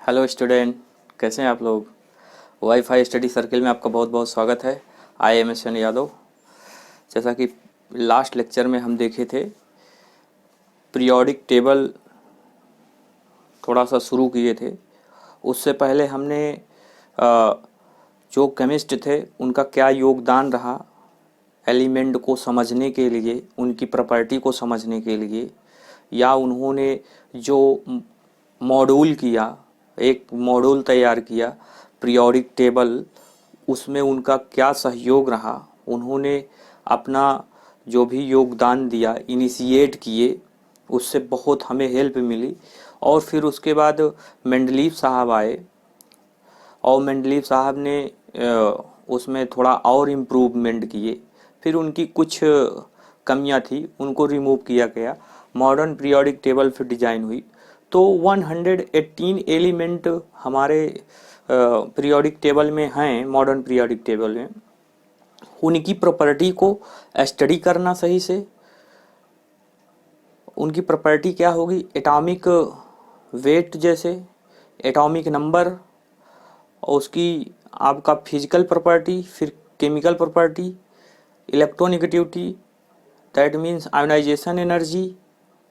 Hello student, कैसे हैं आप लोग। वाईफाई स्टडी सर्किल में आपका बहुत बहुत स्वागत है। I am S N Yadav. जैसा कि लास्ट लेक्चर में हम देखे थे, पीरियोडिक टेबल थोड़ा सा शुरू किए थे। उससे पहले हमने जो केमिस्ट थे उनका क्या योगदान रहा एलिमेंट को समझने के लिए, उनकी प्रॉपर्टी को समझने के लिए, या उन्होंने जो मॉड्यूल किया, एक मॉड्यूल तैयार किया पीरियोडिक टेबल, उसमें उनका क्या सहयोग रहा, उन्होंने अपना जो भी योगदान दिया, इनिशिएट किए, उससे बहुत हमें हेल्प मिली। और फिर उसके बाद मेंडलीव साहब आए और मेंडलीव साहब ने उसमें थोड़ा और इम्प्रूवमेंट किए। फिर उनकी कुछ कमियां थी, उनको रिमूव किया गया। मॉडर्न पीरियोडिक टेबल फिर डिजाइन हुई। तो 118 एलिमेंट हमारे पीरियोडिक टेबल में हैं। मॉडर्न पीरियोडिक टेबल में उनकी प्रॉपर्टी को स्टडी करना सही से। उनकी प्रॉपर्टी क्या होगी, एटॉमिक वेट जैसे, एटॉमिक नंबर, और उसकी आपका फिजिकल प्रॉपर्टी, फिर chemical property, electronegativity, that means ionisation energy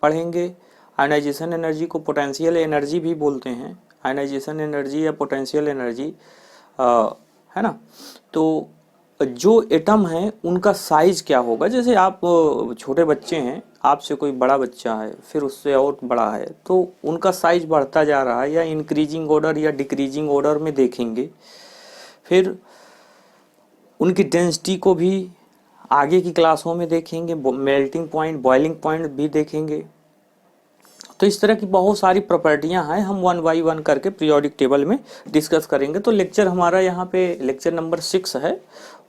पढ़ेंगे। आयोनाइजेशन एनर्जी को पोटेंशियल एनर्जी भी बोलते हैं। आयोनाइजेशन एनर्जी या पोटेंशियल एनर्जी है ना। तो जो एटम है उनका साइज क्या होगा। जैसे आप छोटे बच्चे हैं, आपसे कोई बड़ा बच्चा है, फिर उससे और बड़ा है, तो उनका साइज बढ़ता जा रहा है, या इंक्रीजिंग ऑर्डर या डिक्रीजिंग ऑर्डर में देखेंगे। फिर उनकी डेंसिटी को भी आगे की क्लासों में देखेंगे, मेल्टिंग पॉइंट, बॉइलिंग पॉइंट भी देखेंगे। तो इस तरह की बहुत सारी प्रॉपर्टियां हैं, हम वन बाई वन करके पीरियोडिक टेबल में डिस्कस करेंगे। तो लेक्चर हमारा यहाँ पे लेक्चर नंबर 6 है।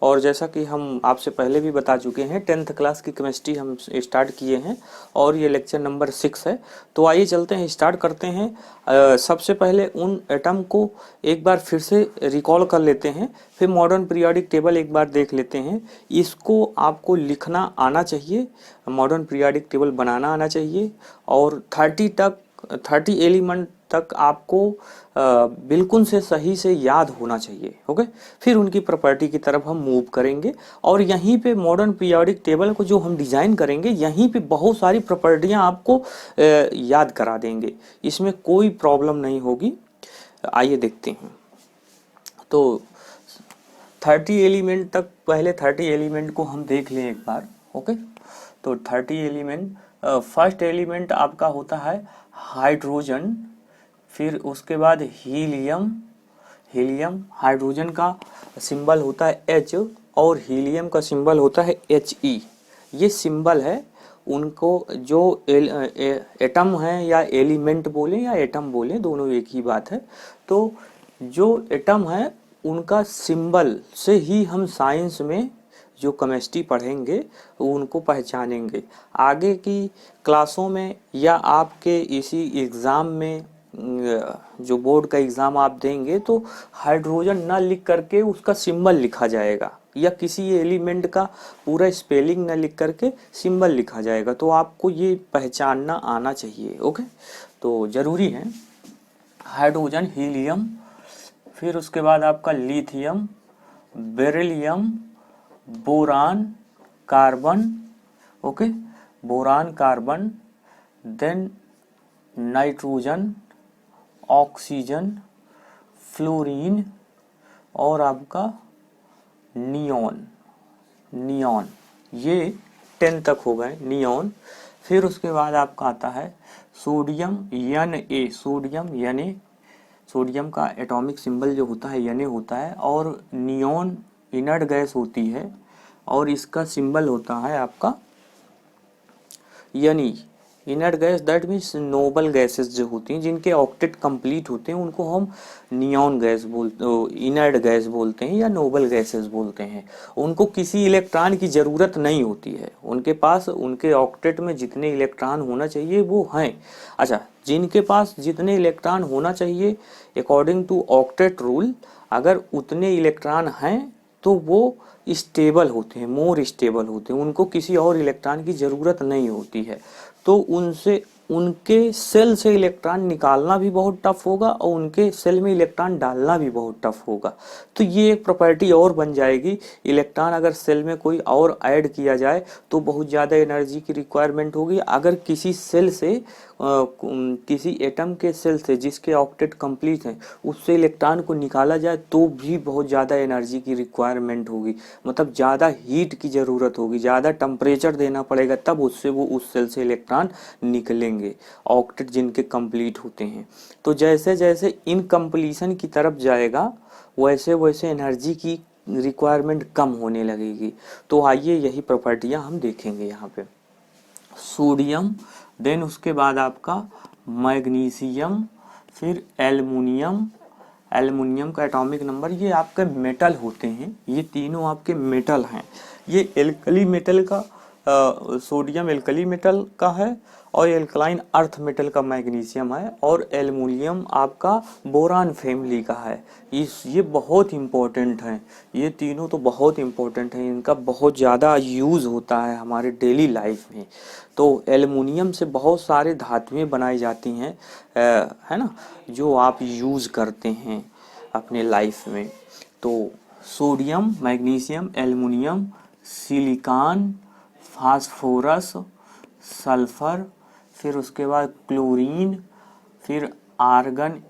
और जैसा कि हम आपसे पहले भी बता चुके हैं, 10th क्लास की केमिस्ट्री हम स्टार्ट किए हैं और ये लेक्चर नंबर 6 है। तो आइए चलते हैं, स्टार्ट करते हैं। सबसे पहले उन एटम को एक बार फिर से रिकॉल कर लेते हैं, फिर मॉडर्न पीरियोडिक टेबल एक बार देख लेते हैं। इसको आपको लिखना आना चाहिए, मॉडर्न पीरियोडिक टेबल बनाना आना चाहिए, और 30 एलिमेंट तक आपको बिल्कुल से सही से याद होना चाहिए। ओके, फिर उनकी प्रॉपर्टी की तरफ हम मूव करेंगे। और यहीं पे मॉडर्न पीरियोडिक टेबल को जो हम डिज़ाइन करेंगे, यहीं पे बहुत सारी प्रॉपर्टियां आपको याद करा देंगे, इसमें कोई प्रॉब्लम नहीं होगी। आइए देखते हैं। तो 30 एलिमेंट तक, पहले 30 एलिमेंट को हम देख लें एक बार। ओके, तो 30 एलिमेंट, फर्स्ट एलिमेंट आपका होता है हाइड्रोजन, फिर उसके बाद हीलियम। हीलियम, हाइड्रोजन का सिंबल होता है H और हीलियम का सिंबल होता है He। ये सिंबल है। उनको जो एटम है, या एलिमेंट बोले या एटम बोले, दोनों एक ही बात है। तो जो एटम है उनका सिंबल से ही हम साइंस में जो केमिस्ट्री पढ़ेंगे उनको पहचानेंगे। आगे की क्लासों में या आपके इसी एग्ज़ाम में, जो बोर्ड का एग्ज़ाम आप देंगे, तो हाइड्रोजन ना लिख करके उसका सिंबल लिखा जाएगा, या किसी एलिमेंट का पूरा स्पेलिंग ना लिख करके सिंबल लिखा जाएगा। तो आपको ये पहचानना आना चाहिए। ओके, तो ज़रूरी है हाइड्रोजन, हीलियम, फिर उसके बाद आपका lithium, beryllium, boron, carbon. Okay, boron, carbon, then nitrogen, oxygen, fluorine, और आपका नियॉन। नियॉन, ये 10 तक हो गए, नियॉन। फिर उसके बाद आपका आता है sodium, Na। Sodium, Na, sodium का एटॉमिक सिंबल जो होता है Na होता है, और नियॉन इनर्ट गैस होती है, और इसका सिंबल होता है आपका यानी inert gas. That means noble gases जो होती हैं, जिनके ऑक्टेट कंप्लीट होते हैं, उनको हम नियॉन गैस बोलते, इनर्ट गैस बोलते हैं, या नोबल गैसेस बोलते हैं। उनको किसी इलेक्ट्रॉन की ज़रूरत नहीं होती है, उनके पास उनके ऑक्टेट में जितने इलेक्ट्रॉन होना चाहिए वो हैं। अच्छा, जिनके पास जितने इलेक्ट्रॉन होना चाहिए अकॉर्डिंग टू ऑक्टेट रूल, अगर उतने इलेक्ट्रॉन हैं तो वो स्टेबल होते हैं, मोर स्टेबल होते हैं, उनको किसी और इलेक्ट्रॉन की ज़रूरत नहीं होती है। तो उनसे उनके सेल से इलेक्ट्रॉन निकालना भी बहुत टफ होगा और उनके सेल में इलेक्ट्रॉन डालना भी बहुत टफ होगा। तो ये एक प्रॉपर्टी और बन जाएगी। इलेक्ट्रॉन अगर सेल में कोई और ऐड किया जाए तो बहुत ज़्यादा एनर्जी की रिक्वायरमेंट होगी। अगर किसी सेल से किसी एटम के सेल से जिसके ऑक्टेट कंप्लीट है उससे इलेक्ट्रॉन को निकाला जाए तो भी बहुत ज़्यादा एनर्जी की रिक्वायरमेंट होगी, मतलब ज़्यादा हीट की ज़रूरत होगी, ज़्यादा टेम्परेचर देना पड़ेगा, तब उससे वो उस सेल से इलेक्ट्रॉन निकलेंगे ऑक्टेट जिनके कंप्लीट होते हैं। तो जैसे जैसे इनकम्प्लीशन की तरफ जाएगा वैसे वैसे एनर्जी की रिक्वायरमेंट कम होने लगेगी। तो आइए यही प्रॉपर्टियां हम देखेंगे यहाँ पे। सोडियम, देन उसके बाद आपका मैग्नीशियम, फिर एल्युमिनियम। एल्युमिनियम का एटॉमिक नंबर, ये आपके मेटल होते हैं, ये तीनों आपके मेटल हैं। ये एल्कली मेटल का सोडियम एल्कली मेटल का है और एल्कलाइन अर्थ मेटल का मैग्नीशियम है, और एल्युमिनियम आपका बोरान फैमिली का है। ये बहुत इम्पोर्टेंट हैं, ये तीनों तो बहुत इम्पोर्टेंट हैं, इनका बहुत ज़्यादा यूज़ होता है हमारे डेली लाइफ में। तो एल्युमिनियम से बहुत सारे धातुएं बनाई जाती हैं, है ना, जो आप यूज़ करते हैं अपने लाइफ में। तो sodium, magnesium, aluminium, silicon, phosphorus, sulphur, फिर उसके बाद क्लोरीन, फिर आर्गन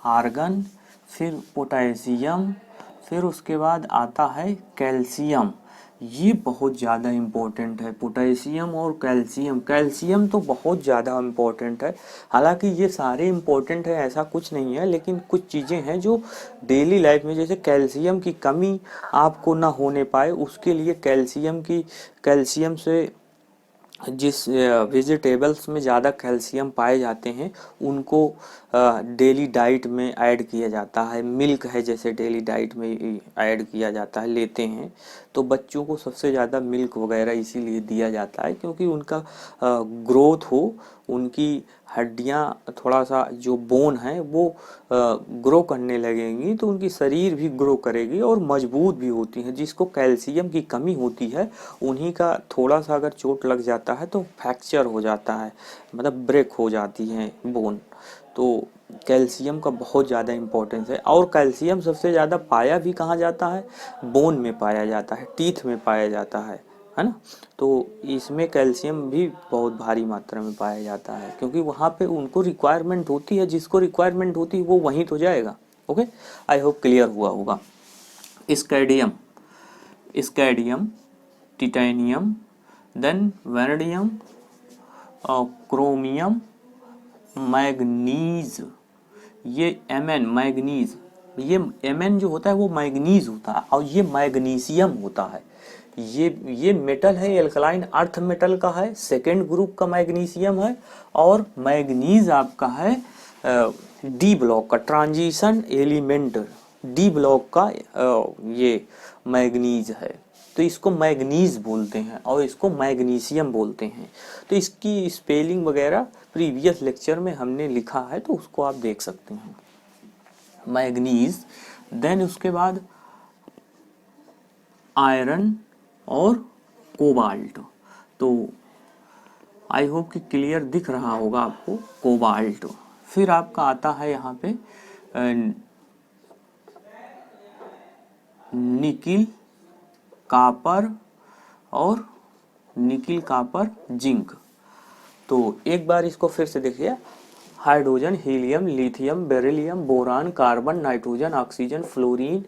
आर्गन, फिर पोटेशियम, फिर उसके बाद आता है कैल्शियम। ये बहुत ज़्यादा इम्पोर्टेंट है, पोटेशियम और कैल्शियम। कैल्शियम तो बहुत ज़्यादा इम्पोर्टेंट है, हालांकि ये सारे इम्पोर्टेंट है ऐसा कुछ नहीं है, लेकिन कुछ चीज़ें हैं जो डेली लाइफ में, जैसे कैल्शियम की कमी आपको ना होने पाए उसके लिए कैल्शियम से जिस वेजिटेबल्स में ज़्यादा कैल्शियम पाए जाते हैं उनको डेली डाइट में ऐड किया जाता है। मिल्क है जैसे डेली डाइट में ऐड किया जाता है, लेते हैं। तो बच्चों को सबसे ज़्यादा मिल्क वगैरह इसीलिए दिया जाता है क्योंकि उनका ग्रोथ हो, उनकी हड्डियाँ थोड़ा सा जो बोन है वो ग्रो करने लगेंगी तो उनकी शरीर भी ग्रो करेगी और मजबूत भी होती है। जिसको कैल्शियम की कमी होती है उन्हीं का थोड़ा सा अगर चोट लग जाता है तो फ्रैक्चर हो जाता है, मतलब ब्रेक हो जाती है बोन। तो कैल्शियम का बहुत ज़्यादा इम्पोर्टेंस है, और कैल्शियम सबसे ज़्यादा पाया भी कहाँ जाता है, बोन में पाया जाता है, टीथ में पाया जाता है ना। तो इसमें कैल्शियम भी बहुत भारी मात्रा में पाया जाता है क्योंकि वहाँ पे उनको रिक्वायरमेंट होती है, जिसको रिक्वायरमेंट होती है वो वहीं तो जाएगा। ओके, आई होप क्लियर हुआ होगा। Scandium, titanium, then vanadium, chromium, manganese. ये Mn मैग्नीज, ये Mn जो होता है वो मैग्नीज होता है और ये मैग्नीशियम होता है। ये मेटल है, एल्कलाइन अर्थ मेटल का है, सेकेंड ग्रुप का मैग्नीशियम है, और मैग्नीज आपका है डी ब्लॉक का ट्रांजिशन एलिमेंट, डी ब्लॉक का ये मैग्नीज है। तो इसको मैग्नीज बोलते हैं और इसको मैग्नीशियम बोलते हैं। तो इसकी स्पेलिंग वगैरह प्रीवियस लेक्चर में हमने लिखा है तो उसको आप देख सकते हैं, मैग्नीज। देन उसके बाद आयरन और कोबाल्ट। तो आई होप कि क्लियर दिख रहा होगा आपको कोबाल्ट। फिर आपका आता है यहाँ पे निकिल, कापर और निकिल कापर जिंक। तो एक बार इसको फिर से देखिए, hydrogen, helium, lithium, beryllium, boron, carbon, nitrogen, oxygen, fluorine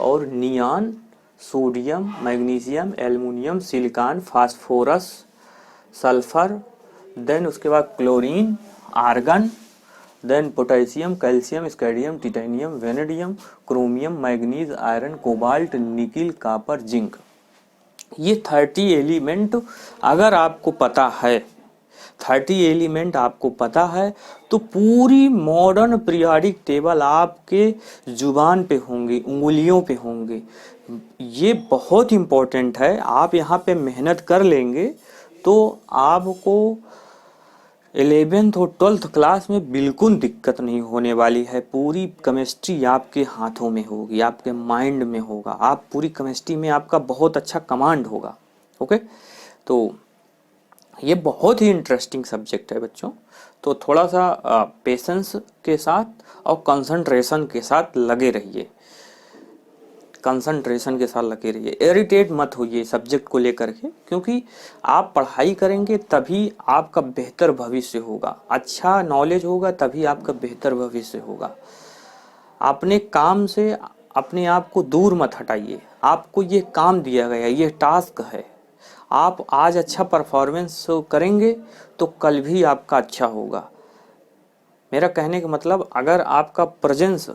और neon, sodium, magnesium, aluminium, silicon, phosphorus, sulphur, then उसके बाद chlorine, argon, then potassium, calcium, scandium, titanium, vanadium, chromium, manganese, iron, cobalt, nickel, copper, zinc. ये 30 element अगर आपको पता है, 30 element आपको पता है तो पूरी मॉडर्न पीरियोडिक टेबल आपके जुबान पे होंगे, उंगलियों पे होंगे। ये बहुत इम्पोर्टेंट है, आप यहाँ पे मेहनत कर लेंगे तो आपको 11th और 12th क्लास में बिल्कुल दिक्कत नहीं होने वाली है। पूरी केमिस्ट्री आपके हाथों में होगी, आपके माइंड में होगा। आप पूरी केमिस्ट्री में आपका बहुत अच्छा कमांड होगा। ओके, तो ये बहुत ही इंटरेस्टिंग सब्जेक्ट है बच्चों। तो थोड़ा सा पेशेंस के साथ और कंसंट्रेशन के साथ लगे रहिए, कंसंट्रेशन के साथ लगे रहिए। इरिटेट मत होइए सब्जेक्ट को लेकर के, क्योंकि आप पढ़ाई करेंगे तभी आपका बेहतर भविष्य होगा, अच्छा नॉलेज होगा तभी आपका बेहतर भविष्य होगा। अपने काम से अपने आप को दूर मत हटाइए। आपको ये काम दिया गया, ये टास्क है। आप आज अच्छा परफॉर्मेंस करेंगे तो कल भी आपका अच्छा होगा। मेरा कहने का मतलब, अगर आपका प्रेजेंस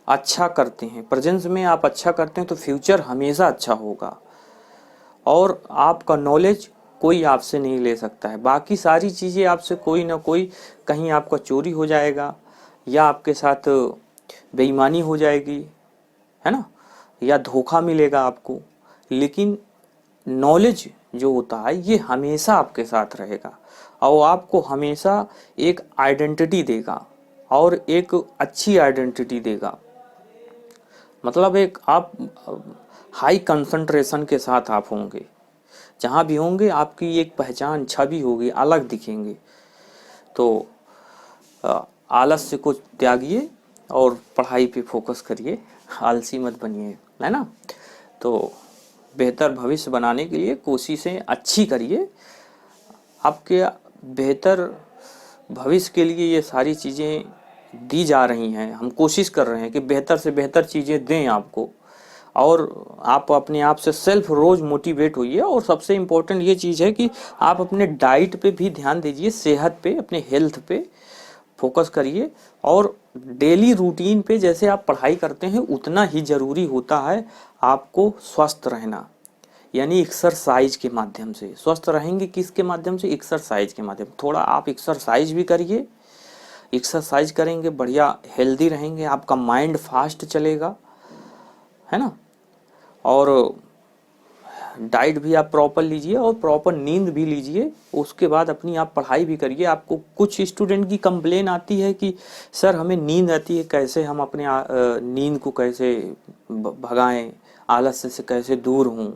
अच्छा करते हैं, प्रेजेंस में आप अच्छा करते हैं तो फ्यूचर हमेशा अच्छा होगा। और आपका नॉलेज कोई आपसे नहीं ले सकता है। बाकी सारी चीज़ें आपसे कोई ना कोई, कहीं आपका चोरी हो जाएगा या आपके साथ बेईमानी हो जाएगी, है ना, या धोखा मिलेगा आपको, लेकिन नॉलेज जो होता है ये हमेशा आपके साथ रहेगा और आपको हमेशा एक आइडेंटिटी देगा, और एक अच्छी आइडेंटिटी देगा। मतलब एक आप हाई कंसंट्रेशन के साथ आप होंगे, जहाँ भी होंगे आपकी एक पहचान छवि होगी, अलग दिखेंगे। तो आलस्य को त्यागिए और पढ़ाई पे फोकस करिए, आलसी मत बनिए, है ना। तो बेहतर भविष्य बनाने के लिए कोशिशें अच्छी करिए। आपके बेहतर भविष्य के लिए ये सारी चीज़ें दी जा रही हैं, हम कोशिश कर रहे हैं कि बेहतर से बेहतर चीज़ें दें आपको। और आप अपने आप से सेल्फ रोज मोटिवेट होइए। और सबसे इम्पोर्टेंट ये चीज़ है कि आप अपने डाइट पे भी ध्यान दीजिए, सेहत पे, अपने हेल्थ पे फोकस करिए। और डेली रूटीन पे जैसे आप पढ़ाई करते हैं उतना ही ज़रूरी होता है आपको स्वस्थ रहना, यानी एक्सरसाइज के माध्यम से। स्वस्थ रहेंगे किसके माध्यम से? एक्सरसाइज के माध्यम। थोड़ा आप एक्सरसाइज भी करिए, एक्सरसाइज करेंगे बढ़िया हेल्दी रहेंगे, आपका माइंड फास्ट चलेगा, है ना। और डाइट भी आप प्रॉपर लीजिए और प्रॉपर नींद भी लीजिए। उसके बाद अपनी आप पढ़ाई भी करिए। आपको कुछ स्टूडेंट की कंप्लेन आती है कि सर हमें नींद आती है, कैसे हम अपने नींद को कैसे भगाएं, आलस्य से कैसे दूर हूँ।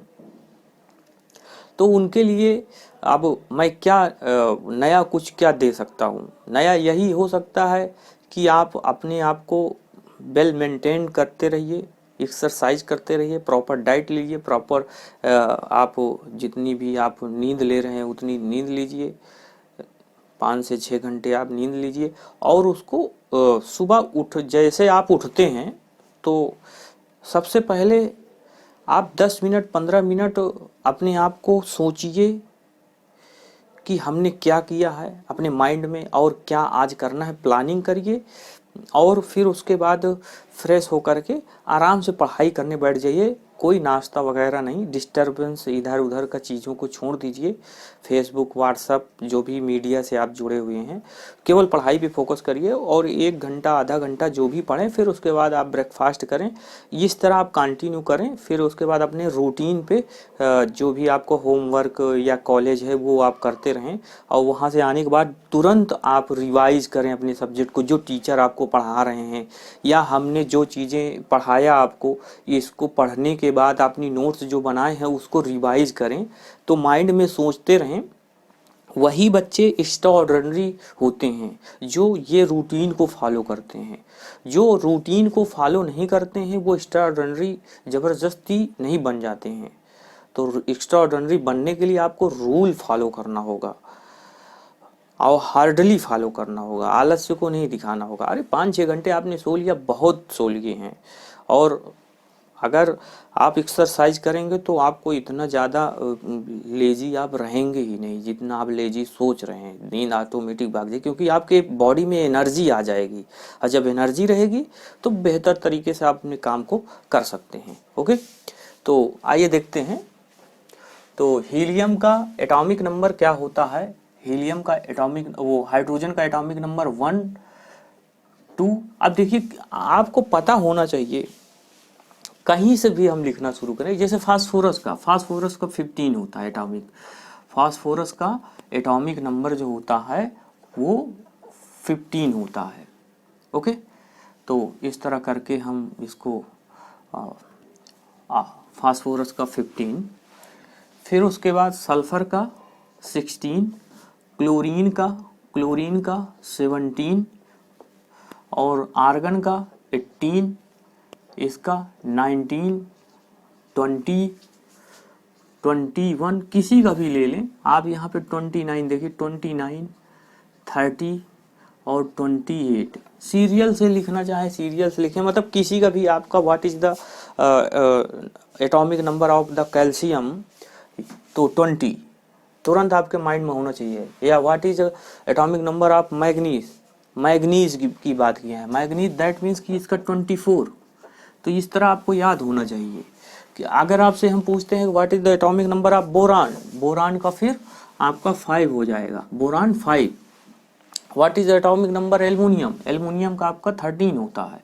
तो उनके लिए अब मैं क्या नया कुछ क्या दे सकता हूँ? नया यही हो सकता है कि आप अपने आप को वेल मेंटेन करते रहिए, एक्सरसाइज करते रहिए, प्रॉपर डाइट लीजिए, प्रॉपर आप जितनी भी आप नींद ले रहे हैं उतनी नींद लीजिए, 5 से 6 घंटे आप नींद लीजिए। और उसको सुबह जैसे आप उठते हैं तो सबसे पहले आप 10 मिनट 15 मिनट अपने आप को सोचिए कि हमने क्या किया है अपने माइंड में और क्या आज करना है, प्लानिंग करिए। और फिर उसके बाद फ्रेश होकर के आराम से पढ़ाई करने बैठ जाइए। कोई नाश्ता वगैरह नहीं, डिस्टरबेंस इधर उधर का चीज़ों को छोड़ दीजिए। फेसबुक, व्हाट्सअप, जो भी मीडिया से आप जुड़े हुए हैं, केवल पढ़ाई पे फोकस करिए। और 1 घंटा आधा घंटा जो भी पढ़ें, फिर उसके बाद आप ब्रेकफास्ट करें। इस तरह आप कंटिन्यू करें। फिर उसके बाद अपने रूटीन पे जो भी आपको होमवर्क या कॉलेज है वो आप करते रहें। और वहाँ से आने के बाद तुरंत आप रिवाइज करें अपने सब्जेक्ट को, जो टीचर आपको पढ़ा रहे हैं या हमने जो चीज़ें पढ़ाया आपको, इसको पढ़ने के बाद अपनी नोट्स जो बनाए हैं उसको रिवाइज करें। तो माइंड में सोचते रहें। वही बच्चे एक्स्ट्राऑर्डिनरी होते हैं जो ये रूटीन को फॉलो करते हैं। जो रूटीन को फॉलो नहीं करते हैं वो एक्स्ट्राऑर्डिनरी ज़बरदस्ती नहीं बन जाते हैं। तो एक्स्ट्राऑर्डिनरी बनने के लिए आपको रूल फॉलो करना होगा और हार्डली फॉलो करना होगा। आलस्य को नहीं दिखाना होगा। अरे 5-6 घंटे आपने सो लिया, बहुत सो लिए हैं। और अगर आप एक्सरसाइज करेंगे तो आपको इतना ज़्यादा लेजी आप रहेंगे ही नहीं जितना आप लेजी सोच रहे हैं। नींद ऑटोमेटिक भाग जाएगी क्योंकि आपके बॉडी में एनर्जी आ जाएगी। और जब एनर्जी रहेगी तो बेहतर तरीके से आप अपने काम को कर सकते हैं। ओके, तो आइए देखते हैं। तो हीलियम का एटॉमिक नंबर क्या होता है? हीलियम का एटॉमिक, वो हाइड्रोजन का एटॉमिक नंबर 1, 2। अब देखिए, आपको पता होना चाहिए, कहीं से भी हम लिखना शुरू करें। जैसे फास्फोरस का 15 होता है एटॉमिक। फास्फोरस का एटॉमिक नंबर जो होता है वो 15 होता है। ओके, तो इस तरह करके हम इसको फास्फोरस का 15, फिर उसके बाद सल्फर का 16, क्लोरीन का 17 और आर्गन का 18, इसका 19, 20, 21, किसी का भी ले लें आप। यहाँ पे 29 देखिए, 29, 30 और 28। सीरियल से लिखना चाहे सीरियल से लिखें, मतलब किसी का भी आपका what is the atomic number of the calcium, तो 20 तुरंत आपके माइंड में होना चाहिए। या what is atomic number of manganese की बात की है, मैग्नीज दैट मीन्स कि इसका 24। तो इस तरह आपको याद होना चाहिए कि अगर आपसे हम पूछते हैं what is the atomic number of boron का फिर आपका 5 हो जाएगा, boron 5। What is the atomic number aluminium का आपका 13 होता है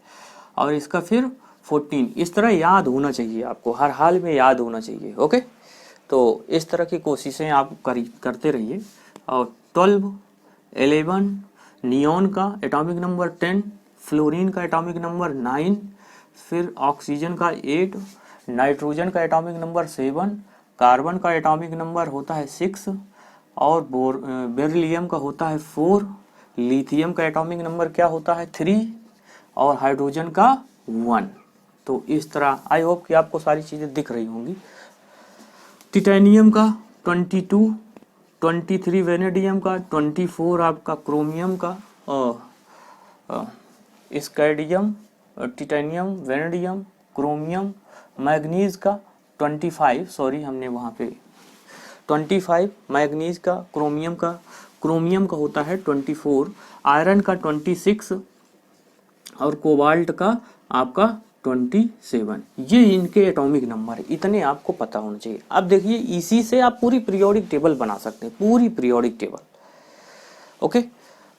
और इसका फिर 14। इस तरह याद होना चाहिए आपको, हर हाल में याद होना चाहिए। ओके, तो इस तरह की कोशिशें आप करते रहिए। और 12, 11, नियॉन का एटॉमिक नंबर 10, फ्लोरीन का एटॉमिक नंबर 9, फिर ऑक्सीजन का 8, नाइट्रोजन का एटॉमिक नंबर 7, कार्बन का एटॉमिक नंबर होता है 6 और बेरिलियम का होता है 4, लिथियम का एटॉमिक नंबर क्या होता है 3 और हाइड्रोजन का 1। तो इस तरह आई होप कि आपको सारी चीज़ें दिख रही होंगी। टिटेनियम का 22, 23 वेनेडियम का, 24 आपका क्रोमियम का, scandium, titanium, vanadium, chromium, manganese का 25, सॉरी हमने वहाँ पे 25, मैग्नीज का, क्रोमियम का होता है 24, आयरन का 26 और कोबाल्ट का आपका 27। ये इनके एटॉमिक नंबर है, इतने आपको पता होना चाहिए। अब देखिए इसी से आप पूरी पीरियोडिक टेबल बना सकते हैं, पूरी पीरियोडिक टेबल। ओके,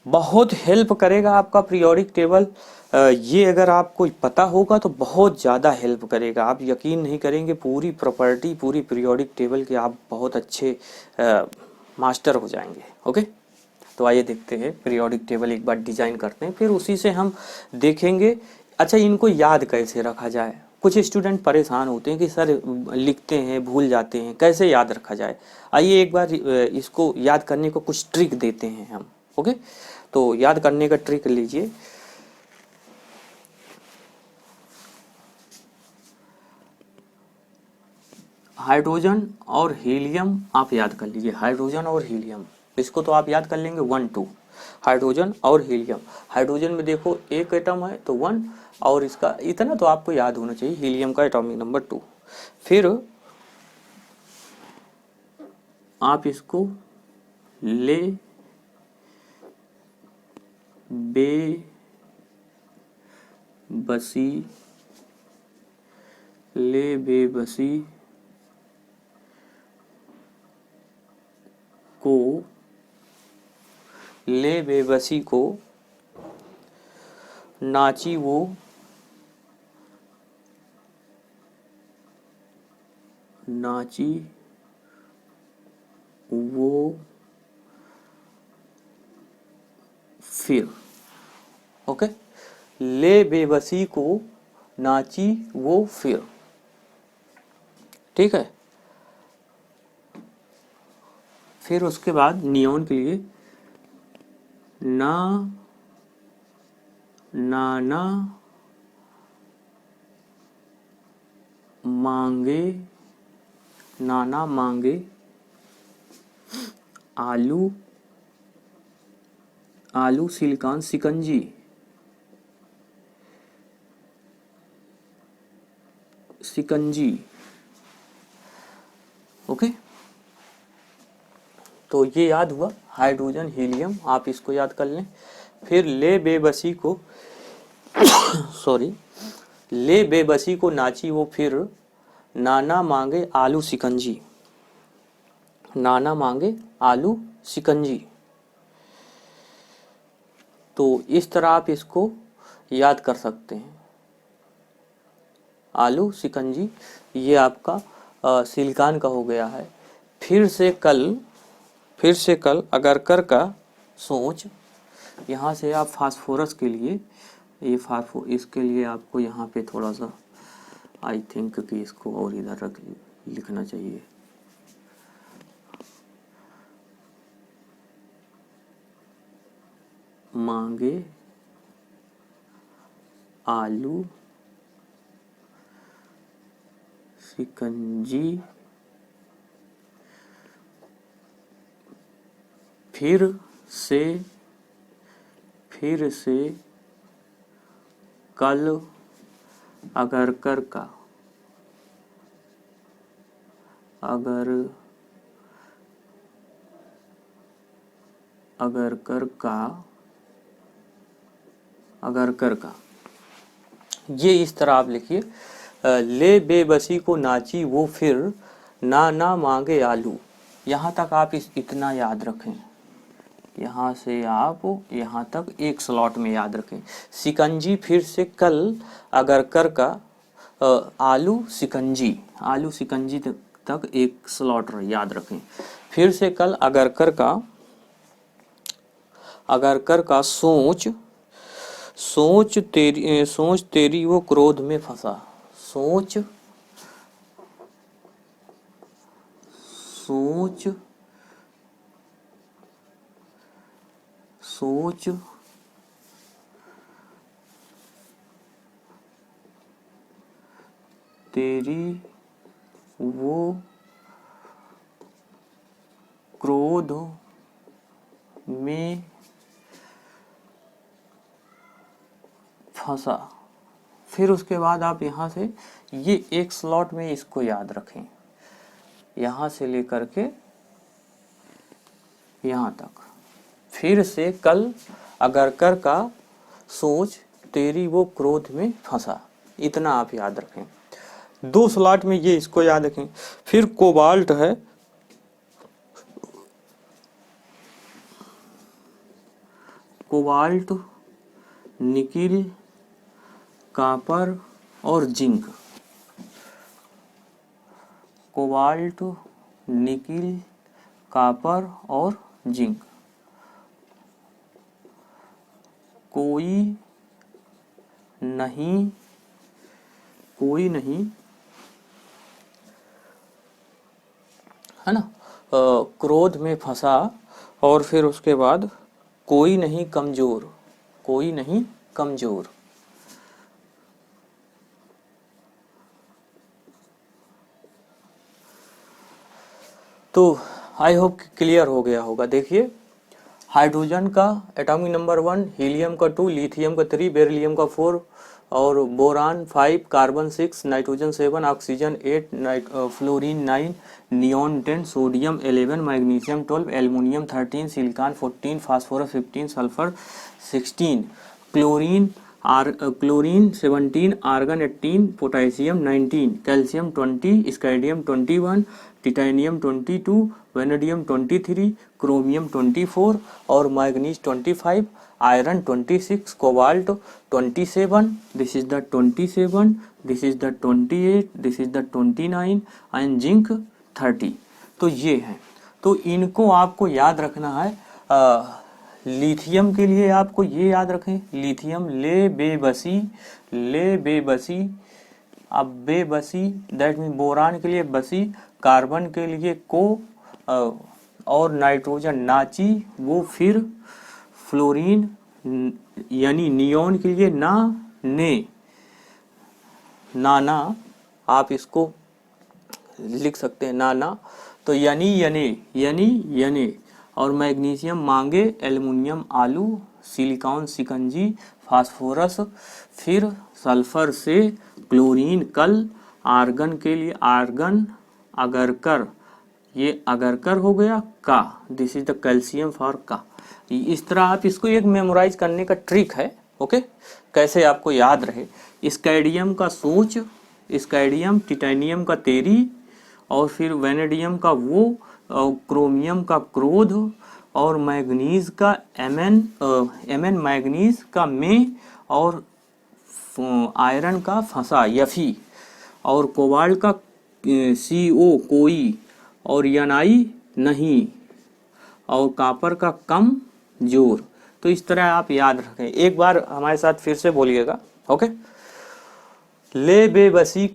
बहुत हेल्प करेगा आपका पीरियोडिक टेबल। ये अगर आपको पता होगा तो बहुत ज़्यादा हेल्प करेगा। आप यकीन नहीं करेंगे, पूरी प्रॉपर्टी, पूरी पीरियोडिक टेबल के आप बहुत अच्छे मास्टर हो जाएंगे। ओके, तो आइए देखते हैं पीरियोडिक टेबल एक बार डिजाइन करते हैं, फिर उसी से हम देखेंगे अच्छा इनको याद कैसे रखा जाए। कुछ स्टूडेंट परेशान होते हैं कि सर लिखते हैं भूल जाते हैं, कैसे याद रखा जाए। आइए एक बार इसको याद करने को कुछ ट्रिक देते हैं हम। ओके, तो याद करने का ट्रिक लीजिए। हाइड्रोजन और हीलियम आप याद कर लीजिए, हाइड्रोजन और हीलियम, इसको तो आप याद कर लेंगे 1 2। हाइड्रोजन और हीलियम, हाइड्रोजन में देखो एक एटम है तो 1 और इसका इतना तो आपको याद होना चाहिए, हीलियम का एटॉमिक नंबर 2। फिर आप इसको ले बे बसी को नाची वो फिर। ओके, ले बेबसी को नाची वो फिर, ठीक है। फिर उसके बाद नियॉन के लिए नाना मांगे आलू सिलिकॉन शिकंजी। ओके, तो ये याद हुआ हाइड्रोजन हीलियम, आप इसको याद कर लें। फिर ले बेबसी को ले बेबसी को नाची वो फिर नाना मांगे आलू शिकंजी। तो इस तरह आप इसको याद कर सकते हैं, आलू शिकंजी। ये आपका सिलिकॉन का हो गया है। फिर से कल फिर से कल अगरकर का सोच। यहाँ से आप फास्फोरस के लिए इसके लिए आपको यहाँ पे थोड़ा सा आई थिंक कि इसको और इधर रख लिखना चाहिए। मांगे आलू शिकंजी फिर से कल अगरकर का ये इस तरह आप लिखिए। ले बेबसी को नाची वो फिर ना मांगे आलू। यहाँ तक आप इतना याद रखें, यहाँ से आप यहाँ तक एक स्लॉट में याद रखें। शिकंजी फिर से कल अगरकर का आलू शिकंजी तक एक स्लॉट याद रखें। फिर से कल अगरकर का सोच तेरी वो क्रोध में फंसा। सोच तेरी वो क्रोध में फंसा। फिर उसके बाद आप यहाँ से ये एक स्लॉट में इसको याद रखें, यहाँ से लेकर के यहाँ तक। फिर से कल अगरकर का सोच तेरी वो क्रोध में फंसा, इतना आप याद रखें। दो स्लॉट में ये इसको याद रखें। फिर कोबाल्ट है, कोबाल्ट निकिल कॉपर और जिंक। कोबाल्ट निकिल कॉपर और जिंक। कोई नहीं है ना, क्रोध में फंसा। और फिर उसके बाद कोई नहीं कमजोर। तो आई होप क्लियर हो गया होगा। देखिए, हाइड्रोजन का एटॉमिक नंबर 1, हीलियम का 2, लिथियम का 3, बेरिलियम का 4 और boron 5, carbon 6, nitrogen 7, oxygen 8, fluorine 9, neon 10, sodium 11, magnesium 12, aluminium 13, silicon 14, phosphorus 15, sulphur 16, chlorine 17, argon 18, potassium 19, calcium 20, scandium 21, titanium 22, vanadium 23, chromium 24 और manganese 25, iron 26, cobalt 27, this is the 27, this is the 28, this is the 29 and zinc 30। तो ये है, तो इनको आपको याद रखना है। लिथियम के लिए आपको ये याद रखें, लिथियम ले बेबसी। अब बेबसी दैट मीन बोरान के लिए बसी, कार्बन के लिए को और नाइट्रोजन नाची वो फिर, फ्लोरीन यानी नियॉन के लिए नाना आप इसको लिख सकते हैं नाना। तो यने और मैग्नीशियम मांगे, एल्युमिनियम आलू, सिलिकॉन शिकंजी, फास्फोरस फिर, सल्फर से, क्लोरीन कल, आर्गन के लिए आर्गन, अगरकर ये अगरकर हो गया का, this is the calcium for का। इस तरह आप इसको एक मेमोराइज करने का ट्रिक है। ओके, कैसे आपको याद रहे। स्काइडियम का सोच, स्काइडियम, टाइटेनियम का तेरी और फिर वेनेडियम का वो, क्रोमियम का क्रोध और मैग्नीज का एमएन मैग्नीज का में और आयरन का फंसा यफी और कोबाल्ट का CO कोई और यनाई नहीं और कॉपर का कम जोर। तो इस तरह आप याद रखें। एक बार हमारे साथ फिर से बोलिएगा, ओके। ले बेबसी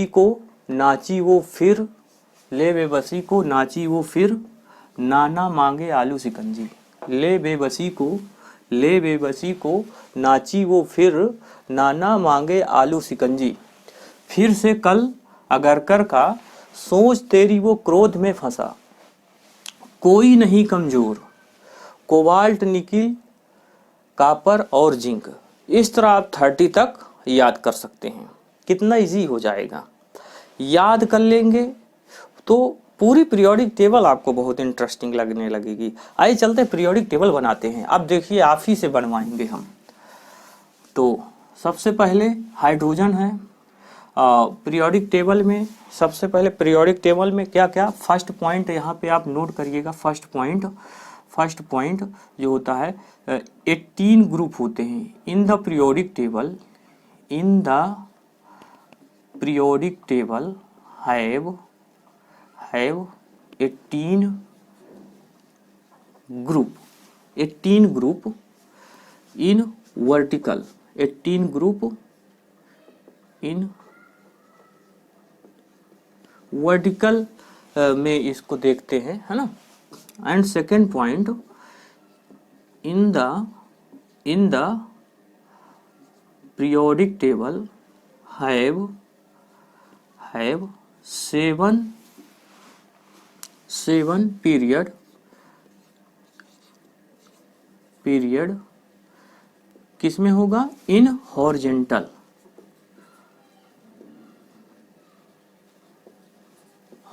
को नाची वो फिर, ले बेबसी को नाची वो फिर, नाना मांगे आलू सिकंजी। ले बेबसी को नाची वो फिर, नाना मांगे आलू सिकंजी। फिर से कल अगरकर का सोच तेरी वो क्रोध में फंसा, कोई नहीं कमजोर, कोबाल्ट निकिल कॉपर और जिंक। इस तरह आप 30 तक याद कर सकते हैं। कितना इजी हो जाएगा, याद कर लेंगे तो पूरी पीरियोडिक टेबल आपको बहुत इंटरेस्टिंग लगने लगेगी। आइए चलते पीरियोडिक टेबल बनाते हैं। अब देखिए आप ही से बनवाएंगे हम। तो सबसे पहले हाइड्रोजन है पीरियोडिक टेबल में। सबसे पहले पीरियोडिक टेबल में क्या क्या, फर्स्ट पॉइंट यहाँ पे आप नोट करिएगा। फर्स्ट पॉइंट जो होता है 18 ग्रुप होते हैं in the periodic table. In the periodic table have 18 group in vertical, 18 group in vertical में इसको देखते हैं, है ना। And second point, in the periodic table have 7 period किसमें होगा, इन हॉरिजेंटल।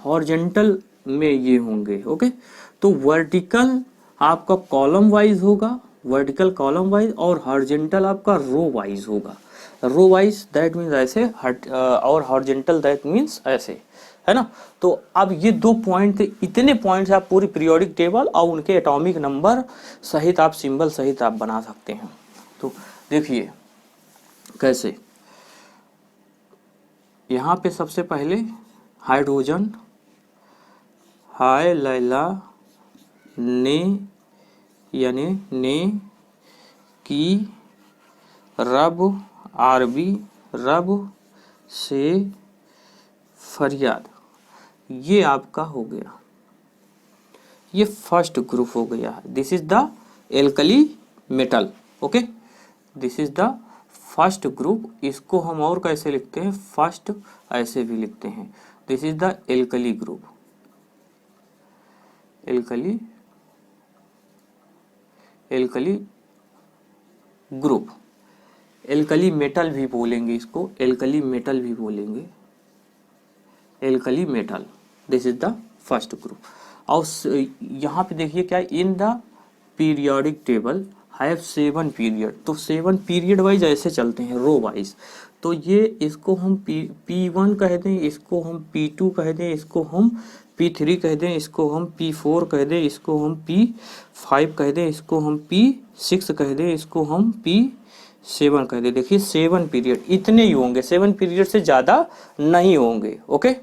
हॉरिजेंटल में ये होंगे, ओके। तो वर्टिकल आपका कॉलम वाइज होगा, वर्टिकल कॉलम वाइज, और हॉरिजेंटल आपका रो वाइज होगा। रो वाइज दैट मीन्स ऐसे, और हॉरिजेंटल दैट मीन्स ऐसे, है ना। तो अब ये 2 पॉइंट, इतने पॉइंट्स आप पूरी पीरियोडिक टेबल और उनके एटॉमिक नंबर सहित आप सिंबल सहित आप बना सकते हैं। तो देखिए कैसे, यहाँ पे सबसे पहले हाइड्रोजन, हाय लैला ने यानी ने की रब आरबी रब से फरियाद, ये आपका हो गया, ये फर्स्ट ग्रुप हो गया। This is the alkali metal, okay. This is the first group. इसको हम और कैसे लिखते हैं, फर्स्ट ऐसे भी लिखते हैं। This is the alkali group, alkali group. Alkali metal भी बोलेंगे इसको, एल्कली मेटल भी बोलेंगे, alkali metal. This is the first group. और यहाँ पे देखिए क्या, in the periodic table have 7 period. तो 7 पीरियड वाइज ऐसे चलते हैं, रो वाइज। तो ये इसको हम P1 कह दें, इसको हम P2 कह दें, इसको हम P3 कह दें, इसको हम P4 कह दें, इसको हम P5 कह दें, इसको हम P6 कह दें, इसको हम P7 कह दें। देखिए 7 पीरियड इतने ही होंगे, 7 पीरियड से ज़्यादा नहीं होंगे, ओके।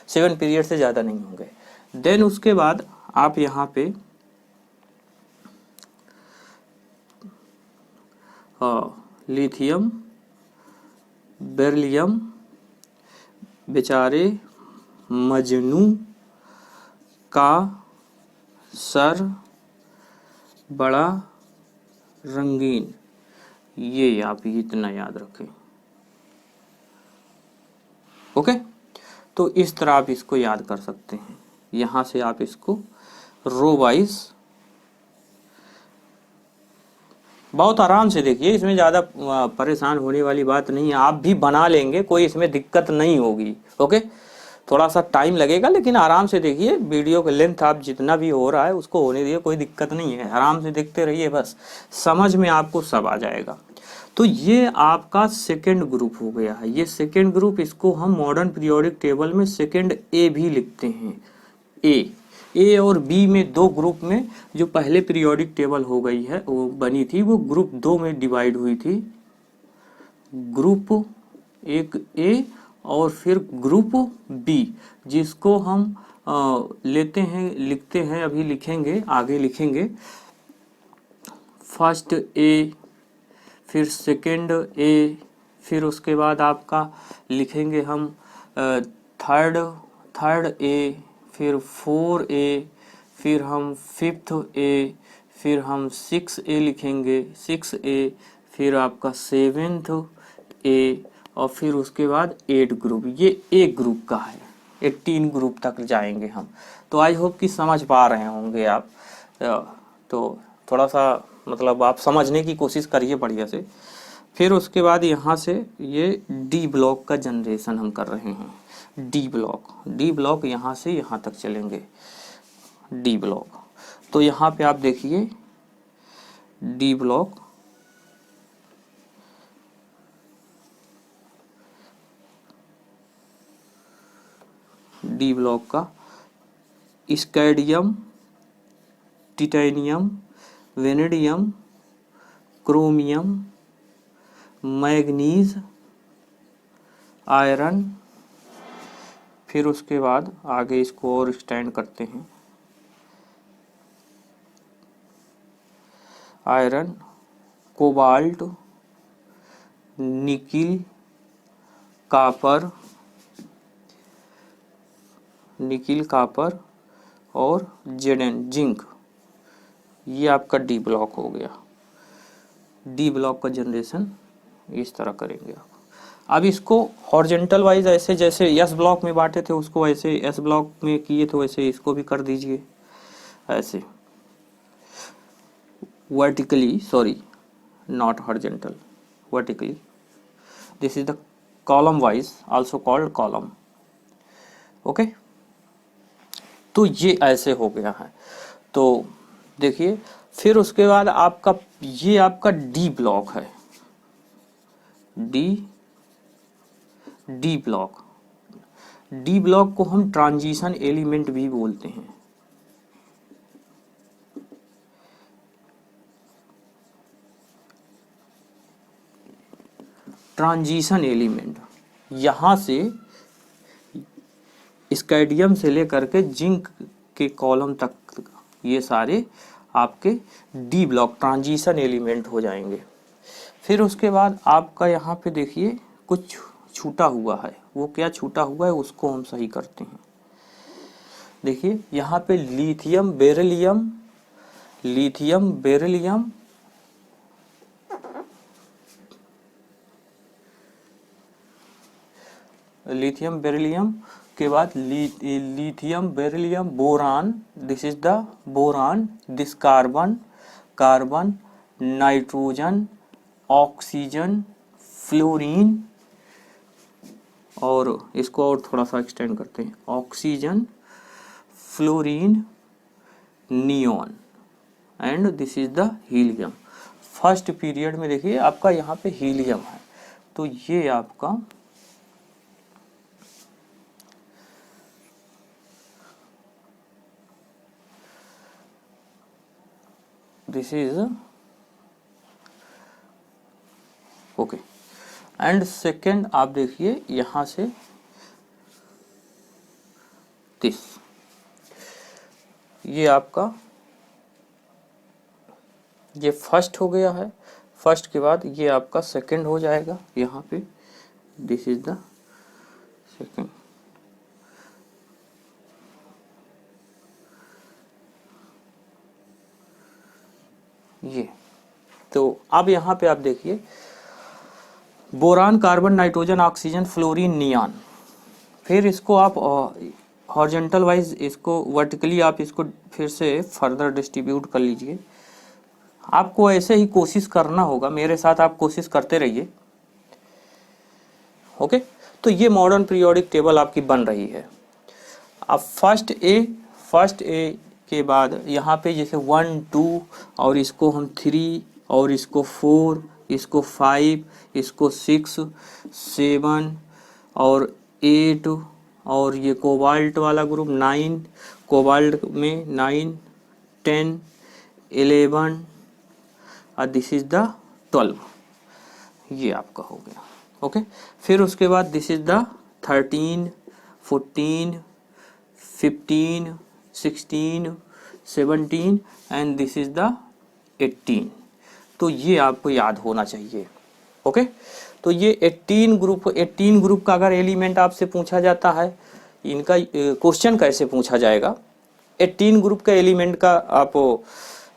7 पीरियड से ज़्यादा नहीं होंगे। देन उसके बाद आप यहाँ पे लिथियम, बेरिलियम, बेचारे मजनू का सर बड़ा रंगीन, ये आप इतना याद रखें, ओके। तो इस तरह आप इसको याद कर सकते हैं। यहाँ से आप इसको रो वाइज बहुत आराम से, देखिए इसमें ज़्यादा परेशान होने वाली बात नहीं है, आप भी बना लेंगे, कोई इसमें दिक्कत नहीं होगी, ओके। थोड़ा सा टाइम लगेगा लेकिन आराम से देखिए, वीडियो का लेंथ आप जितना भी हो रहा है उसको होने दीजिए, कोई दिक्कत नहीं है, आराम से देखते रहिए, बस समझ में आपको सब आ जाएगा। तो ये आपका सेकेंड ग्रुप हो गया है, ये सेकेंड ग्रुप, इसको हम मॉडर्न पीरियोडिक टेबल में सेकेंड ए भी लिखते हैं। ए और बी में 2 ग्रुप में जो पहले पीरियोडिक टेबल हो गई है, वो बनी थी, वो ग्रुप 2 में डिवाइड हुई थी। ग्रुप एक ए और फिर ग्रुप बी, जिसको हम लेते हैं, लिखते हैं, अभी लिखेंगे, आगे लिखेंगे। फर्स्ट ए, फिर सेकंड ए, फिर उसके बाद आपका लिखेंगे हम थर्ड ए, फिर 4A, फिर हम फिफ्थ ए, फिर हम 6A लिखेंगे, 6A, फिर आपका 7th ए, और फिर उसके बाद 8 ग्रुप। ये एक ग्रुप का है, 18 ग्रुप तक जाएंगे हम। तो आई होप कि समझ पा रहे होंगे आप। तो थोड़ा सा मतलब आप समझने की कोशिश करिए बढ़िया से। फिर उसके बाद यहाँ से ये डी ब्लॉक का जनरेशन हम कर रहे हैं। डी ब्लॉक यहाँ से यहाँ तक चलेंगे, डी ब्लॉक। तो यहाँ पे आप देखिए डी ब्लॉक, डी ब्लॉक का scandium, titanium, vanadium, chromium, manganese, iron. फिर उसके बाद आगे इसको और एक्सटेंड करते हैं। आयरन, कोबाल्ट, निकिल, कापर, और जेडन, जिंक। ये आपका डी ब्लॉक हो गया। डी ब्लॉक का जनरेशन इस तरह करेंगे आप। अब इसको हॉरिजॉन्टल वाइज ऐसे जैसे एस ब्लॉक में बांटे थे उसको ऐसे एस ब्लॉक में किए तो वैसे इसको भी कर दीजिए ऐसे vertically, sorry not horizontal, vertically. This is the column wise, also called column. Okay, तो ये ऐसे हो गया है। तो देखिए फिर उसके बाद आपका ये आपका डी ब्लॉक है, डी ब्लॉक। डी ब्लॉक को हम ट्रांजिशन एलिमेंट भी बोलते हैं। ट्रांजिशन एलिमेंट, यहां से स्कैंडियम से लेकर के जिंक के कॉलम तक ये सारे आपके डी ब्लॉक ट्रांजिशन एलिमेंट हो जाएंगे। फिर उसके बाद आपका यहाँ पे देखिए कुछ छूटा हुआ है, वो क्या छूटा हुआ है उसको हम सही करते हैं। देखिए यहाँ पे lithium beryllium, lithium beryllium, lithium beryllium के बाद lithium beryllium boron, this is the boron, this carbon, carbon, nitrogen, oxygen, fluorine, और इसको और थोड़ा सा एक्सटेंड करते हैं, oxygen, fluorine, neon, and this is the helium. First period में देखिए आपका यहाँ पे हीलियम है, तो ये आपका this is okay. And second आप देखिए यहां से दिस, ये आपका ये फर्स्ट हो गया है। फर्स्ट के बाद ये आपका सेकेंड हो जाएगा यहाँ पे, दिस इज द सेकेंड। ये तो अब यहाँ पे आप देखिए boron, carbon, nitrogen, oxygen, fluorine, neon. फिर इसको आप हॉरिजॉन्टल वाइज, इसको वर्टिकली आप इसको फिर से फर्दर डिस्ट्रीब्यूट कर लीजिए। आपको ऐसे ही कोशिश करना होगा, मेरे साथ आप कोशिश करते रहिए। ओके, तो ये मॉडर्न पीरियोडिक टेबल आपकी बन रही है। अब फर्स्ट ए के बाद यहाँ पे जैसे 1 2 और इसको हम 3 और इसको 4, इसको 5, इसको 6 7 और 8, और ये कोबाल्ट वाला ग्रुप 9, कोबाल्ट में 9 10 11 और दिस इज द 12। ये आपका हो गया। ओके, फिर उसके बाद this is the 13 14 15, 16, 17 and this is the 18। तो ये आपको याद होना चाहिए। ओके, तो ये 18 ग्रुप का अगर एलिमेंट आपसे पूछा जाता है, इनका क्वेश्चन कैसे पूछा जाएगा। 18 ग्रुप के एलिमेंट का आप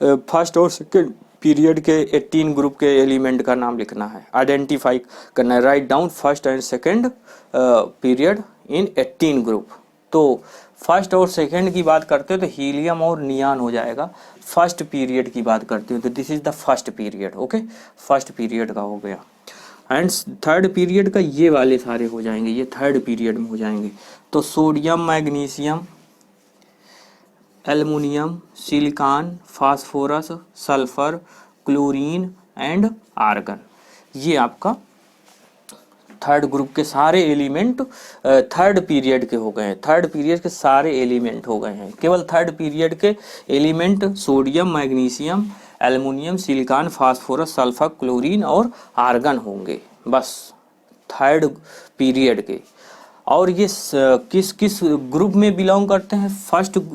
फर्स्ट और सेकेंड पीरियड के 18 ग्रुप के एलिमेंट का नाम लिखना है, आइडेंटिफाई करना है, write down first and second period in 18 group. तो फर्स्ट और सेकेंड की बात करते हो तो हीलियम और नियान हो जाएगा। फर्स्ट पीरियड की बात करते हो तो this is the first period. Okay, first period का हो गया। एंड थर्ड पीरियड का ये वाले सारे हो जाएंगे, ये थर्ड पीरियड में हो जाएंगे। तो sodium, magnesium, aluminium, silicon, phosphorus, sulphur, chlorine and argon, ये आपका थर्ड ग्रुप के सारे एलिमेंट थर्ड पीरियड के हो गए हैं। थर्ड पीरियड के सारे एलिमेंट हो गए हैं। केवल थर्ड पीरियड के element sodium, magnesium, aluminium, silicon, phosphorus, sulphur, chlorine और आर्गन होंगे, बस थर्ड पीरियड के। और ये किस किस ग्रुप में बिलोंग करते हैं।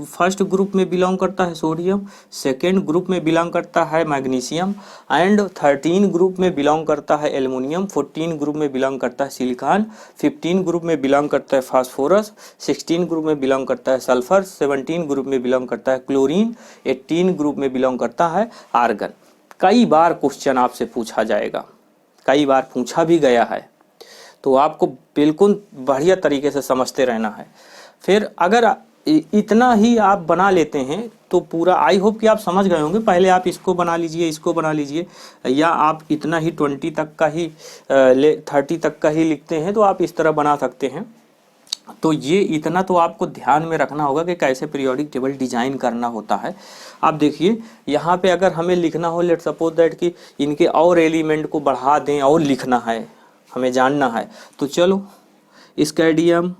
फर्स्ट ग्रुप में बिलोंग करता है सोडियम, सेकेंड ग्रुप में बिलोंग करता है मैग्नीशियम एंड 13 ग्रुप में बिलोंग करता है एल्युमिनियम, 14 ग्रुप में बिलोंग करता है सिलिकॉन, 15 ग्रुप में बिलोंग करता है फास्फोरस, 16 ग्रुप में बिलोंग करता है सल्फर, 17 ग्रुप में बिलोंग करता है क्लोरीन, 18 ग्रुप में बिलोंग करता है आर्गन। कई बार क्वेश्चन आपसे पूछा जाएगा, कई बार पूछा भी गया है, तो आपको बिल्कुल बढ़िया तरीके से समझते रहना है। फिर अगर इतना ही आप बना लेते हैं तो पूरा, आई होप कि आप समझ गए होंगे। पहले आप इसको बना लीजिए, इसको बना लीजिए, या आप इतना ही 20 तक का ही 30 तक का ही लिखते हैं तो आप इस तरह बना सकते हैं। तो ये इतना तो आपको ध्यान में रखना होगा कि कैसे पीरियोडिक टेबल डिजाइन करना होता है। आप देखिए यहाँ पे अगर हमें लिखना हो, लेट सपोज दैट कि इनके और एलिमेंट को बढ़ा दें और लिखना है, हमें जानना है, तो चलो स्कैडियम,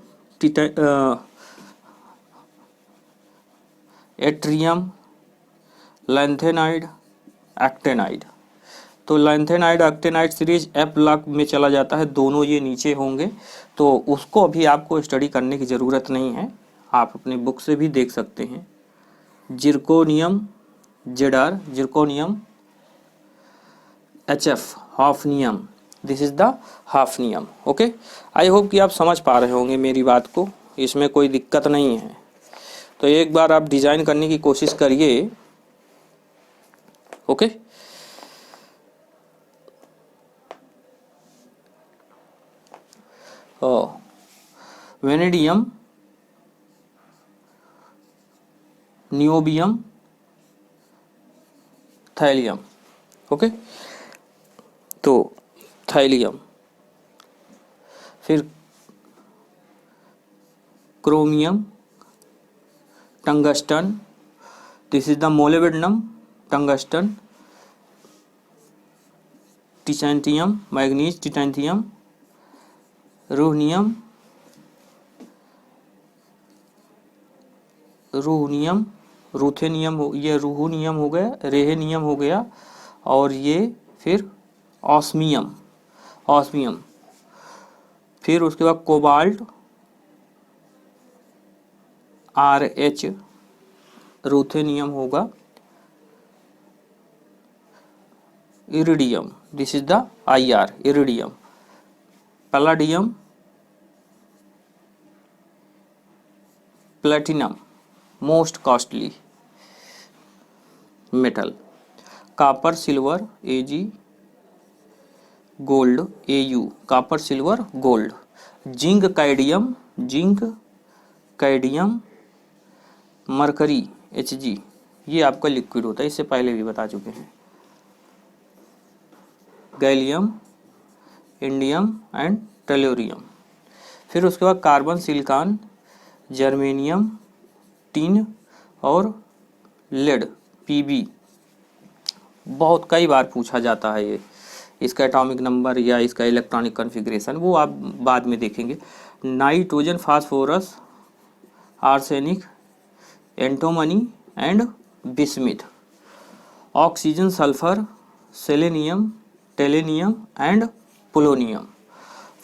एट्रियम, लैंथेनाइड, एक्टेनाइड। तो lanthanide actinide series F block में चला जाता है, दोनों ये नीचे होंगे, तो उसको अभी आपको स्टडी करने की ज़रूरत नहीं है, आप अपने बुक से भी देख सकते हैं। Zirconium, Z R, zirconium, HF, hafnium, this is the hafnium. Okay, I hope कि आप समझ पा रहे होंगे मेरी बात को, इसमें कोई दिक्कत नहीं है। तो एक बार आप डिजाइन करने की कोशिश करिए। Okay, vanadium, niobium, thallium. Okay, तो थैलियम, फिर chromium, tungsten, this is the molybdenum, tungsten, titanium, manganese, titanium, rhenium, ruthenium, ये रूहनियम हो गया, रेहेनियम हो गया, और ये फिर ऑस्मियम, फिर उसके बाद कोबाल्ट, RH, रूथेनियम होगा, iridium, this is the IR, iridium, palladium, platinum, most costly metal, copper, silver, AG, gold, AU, copper, silver, gold, zinc, cadmium, mercury, HG, ये आपका लिक्विड होता है, इससे पहले भी बता चुके हैं। Gallium, indium and tellurium. फिर उसके बाद कार्बन, सिलिकॉन, जर्मेनियम, टिन और लेड, PB। बहुत कई बार पूछा जाता है ये, इसका एटॉमिक नंबर या इसका इलेक्ट्रॉनिक कॉन्फ़िगरेशन वो आप बाद में देखेंगे। Nitrogen, phosphorus, arsenic, antimony and bismuth. Oxygen, sulphur, selenium, tellurium and polonium.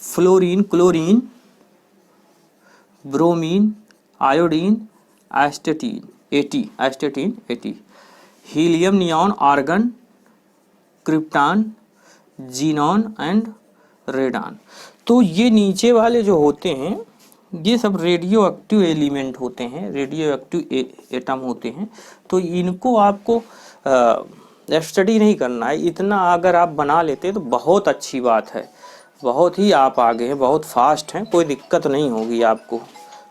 Fluorine, chlorine, bromine, iodine astatine 80, astatine 80, helium, neon, argon, krypton, xenon and radon. तो ये नीचे वाले जो होते हैं ये सब रेडियो एक्टिव एलिमेंट होते हैं, रेडियो एक्टिव एटम होते हैं। तो इनको आपको स्टडी नहीं करना है, इतना अगर आप बना लेते हैं तो बहुत अच्छी बात है, बहुत ही आप आगे हैं, बहुत फास्ट हैं, कोई दिक्कत नहीं होगी आपको।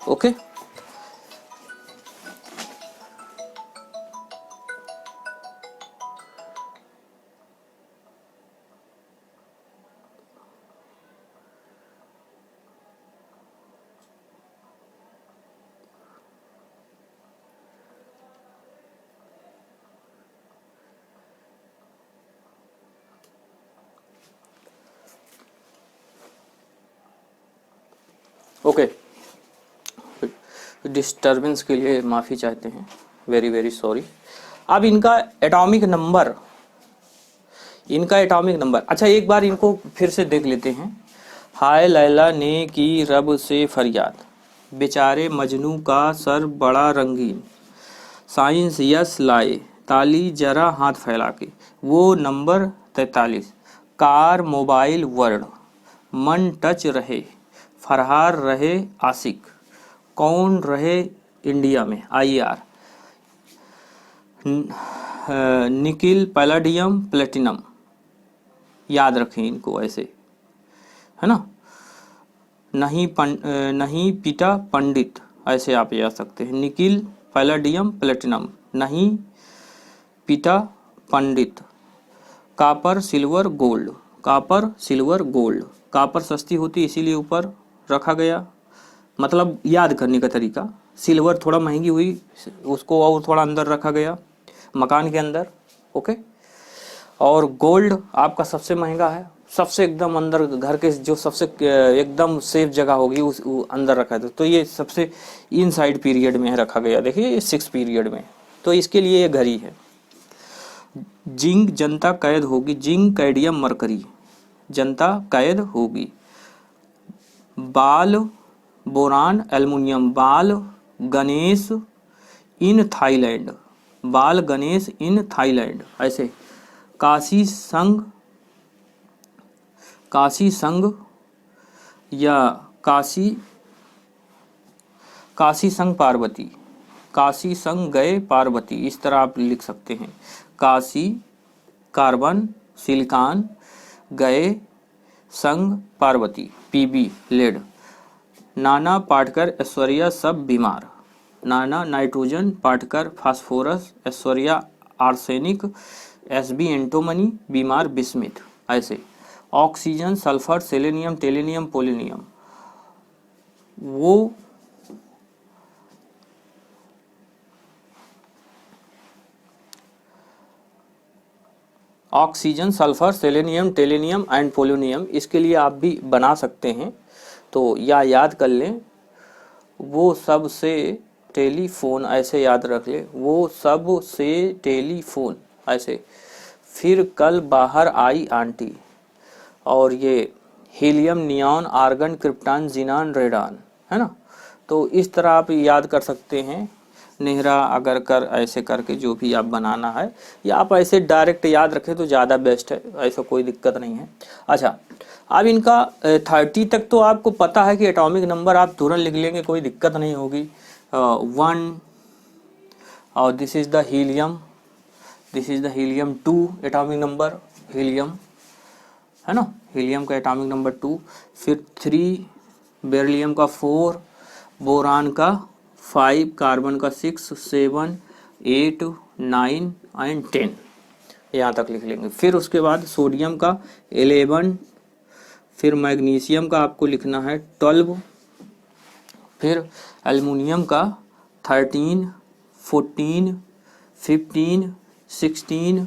ओके, ओके, डिस्टरबेंस के लिए माफ़ी चाहते हैं, वेरी वेरी सॉरी। अब इनका एटॉमिक नंबर, इनका एटॉमिक नंबर, अच्छा एक बार इनको फिर से देख लेते हैं। हाय लैला ने की रब से फरियाद, बेचारे मजनू का सर बड़ा रंगीन, साइंस यस लाए, ताली जरा हाथ फैला के, वो नंबर 43, कार मोबाइल वर्ड, मन टच रहे, फरहार रहे आशिक, कौन रहे इंडिया में IR, निकिल पैलाडियम प्लेटिनम, याद रखें इनको ऐसे, है ना। नहीं पिटा पंडित, ऐसे आप याद सकते हैं, निकिल पैलाडियम प्लेटिनम, नहीं पिता पंडित, copper silver gold, copper silver gold, copper सस्ती होती इसीलिए ऊपर रखा गया, मतलब याद करने का तरीका। सिल्वर थोड़ा महंगी हुई, उसको और थोड़ा अंदर रखा गया मकान के अंदर। ओके, और गोल्ड आपका सबसे महंगा है, सबसे एकदम अंदर घर के जो सबसे एकदम सेफ जगह होगी उस अंदर रखा है। तो ये सबसे इनसाइड पीरियड में रखा गया, देखिए ये 6 पीरियड में, तो इसके लिए ये घड़ी है। जिंक जनता कैद होगी, जिंक कैडियम मरकरी, जनता कैद होगी। बाल बोरान एल्युमिनियम, बाल गणेश इन थाईलैंड, बाल गणेश इन थाईलैंड, ऐसे। काशी संघ, काशी संघ या काशी, काशी संघ पार्वती, काशी संग गए पार्वती, इस तरह आप लिख सकते हैं। काशी कार्बन सिलिकॉन गए संग पार्वती, PB लेड। नाना पाटकर ऐश्वर्या सब बीमार, Nana nitrogen, Patekar phosphorus, Aishwarya arsenic, SB antimony बीमार बिस्मिथ, ऐसे। Oxygen sulphur selenium tellurium polonium, वो oxygen sulphur selenium tellurium and polonium, इसके लिए आप भी बना सकते हैं, तो या याद कर लें। वो सब से टेलीफोन, ऐसे याद रख ले, वो सब से टेलीफोन, ऐसे। फिर कल बाहर आई आंटी, और ये helium neon argon krypton xenon radon, है ना। तो इस तरह आप याद कर सकते हैं, नेहरा अगर कर, ऐसे करके जो भी आप बनाना है, या आप ऐसे डायरेक्ट याद रखें तो ज़्यादा बेस्ट है, ऐसा कोई दिक्कत नहीं है। अच्छा, अब इनका 30 तक तो आपको पता है कि एटॉमिक नंबर आप तुरंत लिख लेंगे, कोई दिक्कत नहीं होगी। 1, और this is the helium, this is the helium 2 atomic number, helium, है ना, हीलियम का एटॉमिक नंबर 2, फिर 3, बेरिलियम का 4, बोरान का 5, कार्बन का 6, 7, 8, 9 एंड 10, यहाँ तक लिख लेंगे। फिर उसके बाद सोडियम का 11, फिर मैग्नीशियम का आपको लिखना है 12, फिर एल्युमिनियम का 13, 14, 15, 16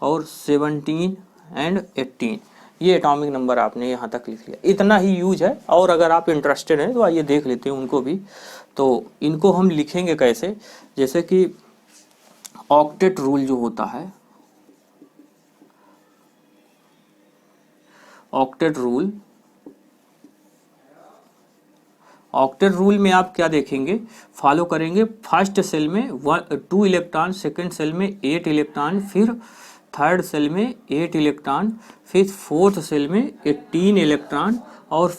और 17 एंड 18, ये एटॉमिक नंबर आपने यहाँ तक लिख लिया। इतना ही यूज है, और अगर आप इंटरेस्टेड हैं तो आइए देख लेते हैं उनको भी। तो इनको हम लिखेंगे कैसे, जैसे कि ऑक्टेट रूल जो होता है, ऑक्टेट रूल, ऑक्टेट रूल में आप क्या देखेंगे, फॉलो करेंगे, फर्स्ट सेल में 2 इलेक्ट्रॉन, सेकंड सेल में 8 इलेक्ट्रॉन, फिर थर्ड सेल में 8 इलेक्ट्रॉन, फिर फोर्थ सेल में 18 इलेक्ट्रॉन, और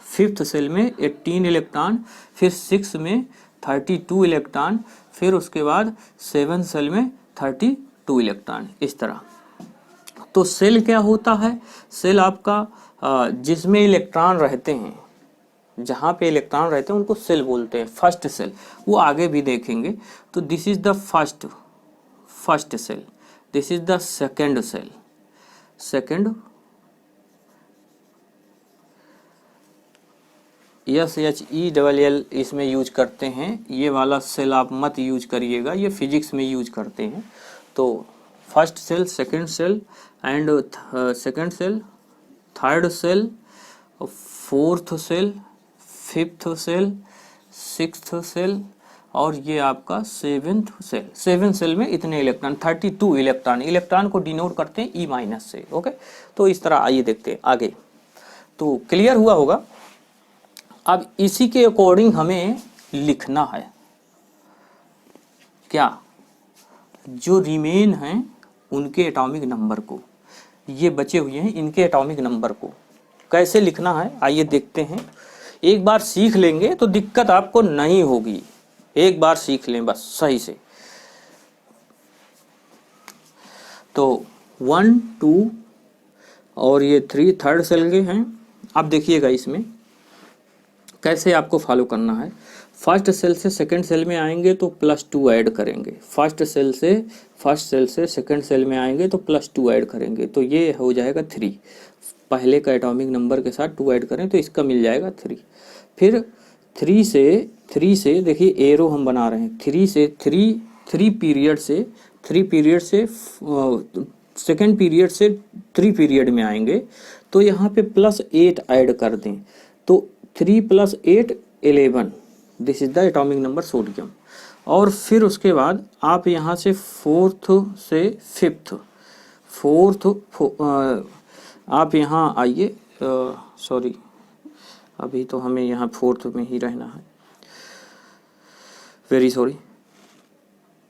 फिफ्थ सेल में 18 इलेक्ट्रॉन, फिर 6 में 32 इलेक्ट्रॉन, फिर उसके बाद 7 सेल में 32 इलेक्ट्रॉन, इस तरह। तो सेल क्या होता है, सेल आपका जिसमें इलेक्ट्रॉन रहते हैं, जहाँ पे इलेक्ट्रॉन रहते हैं उनको सेल बोलते हैं। फर्स्ट सेल वो आगे भी देखेंगे। तो this is the first shell, this is the second shell, second SHELL इसमें यूज करते हैं। ये वाला सेल आप मत यूज करिएगा, ये फिजिक्स में यूज करते हैं। तो first shell, second shell and second shell, third shell, fourth shell, fifth shell, sixth shell, और ये आपका सेवेंथ सेल। 7 सेल में इतने इलेक्ट्रॉन, 32 इलेक्ट्रॉन, इलेक्ट्रॉन को डिनोट करते हैं E- से। ओके, तो इस तरह आइए देखते हैं आगे। तो क्लियर हुआ होगा। अब इसी के अकॉर्डिंग हमें लिखना है क्या, जो रिमेन हैं उनके एटॉमिक नंबर को, ये बचे हुए हैं इनके एटॉमिक नंबर को कैसे लिखना है, आइए देखते हैं। एक बार सीख लेंगे तो दिक्कत आपको नहीं होगी, एक बार सीख लें बस सही से। तो 1 2 और ये 3 थर्ड सेल के हैं। अब देखिएगा इसमें कैसे आपको फॉलो करना है। फर्स्ट सेल से सेकंड सेल में आएंगे तो +2 ऐड करेंगे, फर्स्ट सेल से सेकंड सेल में आएंगे तो +2 ऐड करेंगे, तो ये हो जाएगा 3। पहले का एटॉमिक नंबर के साथ 2 ऐड करें तो इसका मिल जाएगा 3। फिर 3 से देखिए एरो हम बना रहे हैं, 3 पीरियड से सेकेंड पीरियड से 3 पीरियड में आएंगे, तो यहाँ पे +8 ऐड कर दें, तो 3 + 8 11, this is the atomic number sodium. और फिर उसके बाद आप यहाँ से फोर्थ से फिफ्थ, आप यहाँ आइए, सॉरी अभी तो हमें यहाँ फोर्थ में ही रहना है, वेरी सॉरी।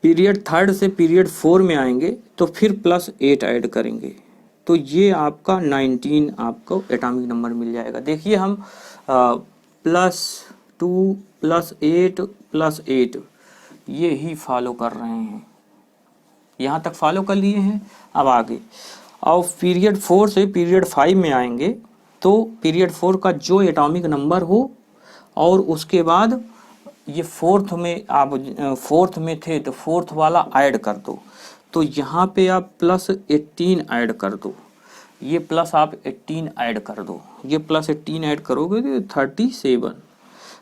पीरियड थर्ड से पीरियड 4 में आएंगे तो फिर +8 ऐड करेंगे, तो ये आपका 19 आपको एटॉमिक नंबर मिल जाएगा। देखिए हम +2 +8 +8 ये ही फॉलो कर रहे हैं, यहाँ तक फॉलो कर लिए हैं। अब आगे और पीरियड 4 से पीरियड 5 में आएंगे तो पीरियड 4 का जो एटॉमिक नंबर हो, और उसके बाद ये फोर्थ में, आप फोर्थ में थे तो फोर्थ वाला ऐड कर दो, तो यहाँ पे आप +18 ऐड कर दो, ये प्लस आप 18 ऐड कर दो, ये +18 ऐड करोगे तो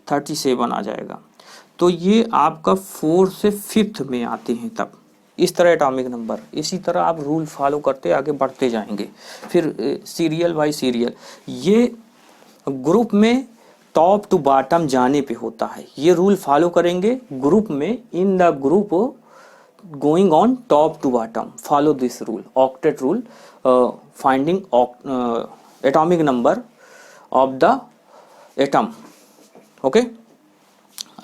37 आ जाएगा। तो ये आपका 4 से 5th में आते हैं तब, इस तरह एटॉमिक नंबर। इसी तरह आप रूल फॉलो करते आगे बढ़ते जाएंगे। फिर सीरियल बाय सीरियल, ये ग्रुप में टॉप टू बॉटम जाने पे होता है, ये रूल फॉलो करेंगे ग्रुप में, in the group going on top to bottom, follow this rule, octet rule, finding atomic number of the atom. Okay,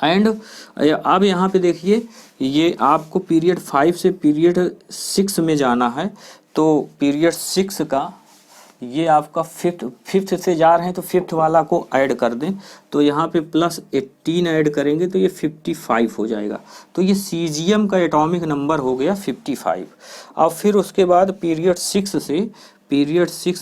and अब यहाँ पे देखिए, ये आपको पीरियड 5 से पीरियड 6 में जाना है, तो पीरियड 6 का ये आपका फिफ्थ से जा रहे हैं तो फिफ्थ वाला को ऐड कर दें, तो यहाँ पे +18 ऐड करेंगे तो ये 55 हो जाएगा, तो ये सीजियम का एटॉमिक नंबर हो गया 55। और फिर उसके बाद पीरियड 6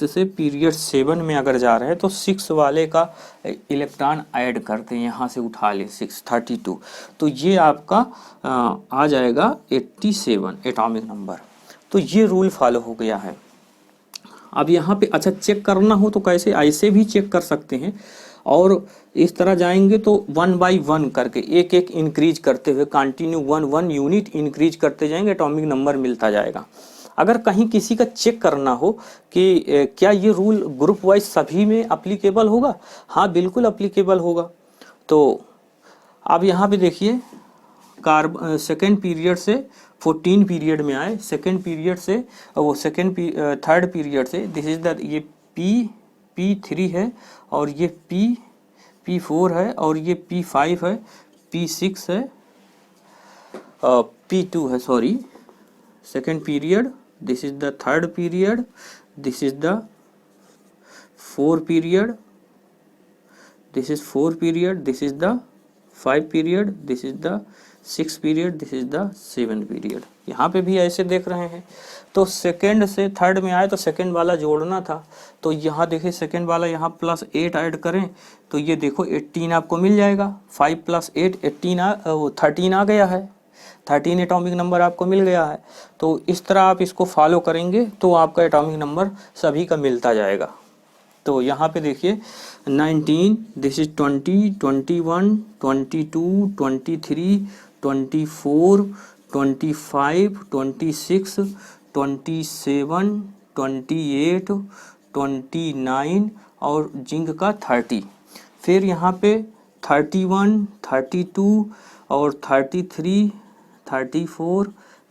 से पीरियड 7 में अगर जा रहे हैं तो 6 वाले का इलेक्ट्रॉन ऐड करते हैं, यहाँ से उठा ले 32, तो ये आपका आ जाएगा 87 एटॉमिक नंबर। तो ये रूल फॉलो हो गया है। अब यहाँ पे अच्छा चेक करना हो तो कैसे, ऐसे भी चेक कर सकते हैं, और इस तरह जाएंगे तो 1 बाय 1 करके एक एक इंक्रीज करते हुए कंटिन्यू 1 यूनिट इंक्रीज करते जाएंगे, एटॉमिक नंबर मिलता जाएगा। अगर कहीं किसी का चेक करना हो कि क्या ये रूल ग्रुप वाइज सभी में अप्लीकेबल होगा, हाँ बिल्कुल अप्लीकेबल होगा। तो अब यहाँ पे देखिए, सेकेंड पीरियड से 14 पीरियड में आए, सेकेंड पीरियड से वो थर्ड पीरियड से, दिस इज द, ये P3 है और ये P4 है और ये P5 है, P6 है, P2 है, sorry, second period, this is the third period, this is the four period, this is four period, this is the five period, this is the six period, this is the seven period. यहाँ पे भी ऐसे देख रहे हैं। तो second से third में आए तो सेकेंड वाला जोड़ना था, तो यहाँ देखिए सेकेंड वाला यहाँ +8 ऐड करें तो ये देखो 18 आपको मिल जाएगा। 5 + 8 13 आ गया है, 13 एटॉमिक नंबर आपको मिल गया है। तो इस तरह आप इसको फॉलो करेंगे तो आपका एटॉमिक नंबर सभी का मिलता जाएगा। तो यहाँ पे देखिए 19, दिस इज 20, 21, 22, 23, 24, 25, 26, 27, 28, 29 और जिंक का 30। फिर यहाँ पे 31, 32 और 33, 34,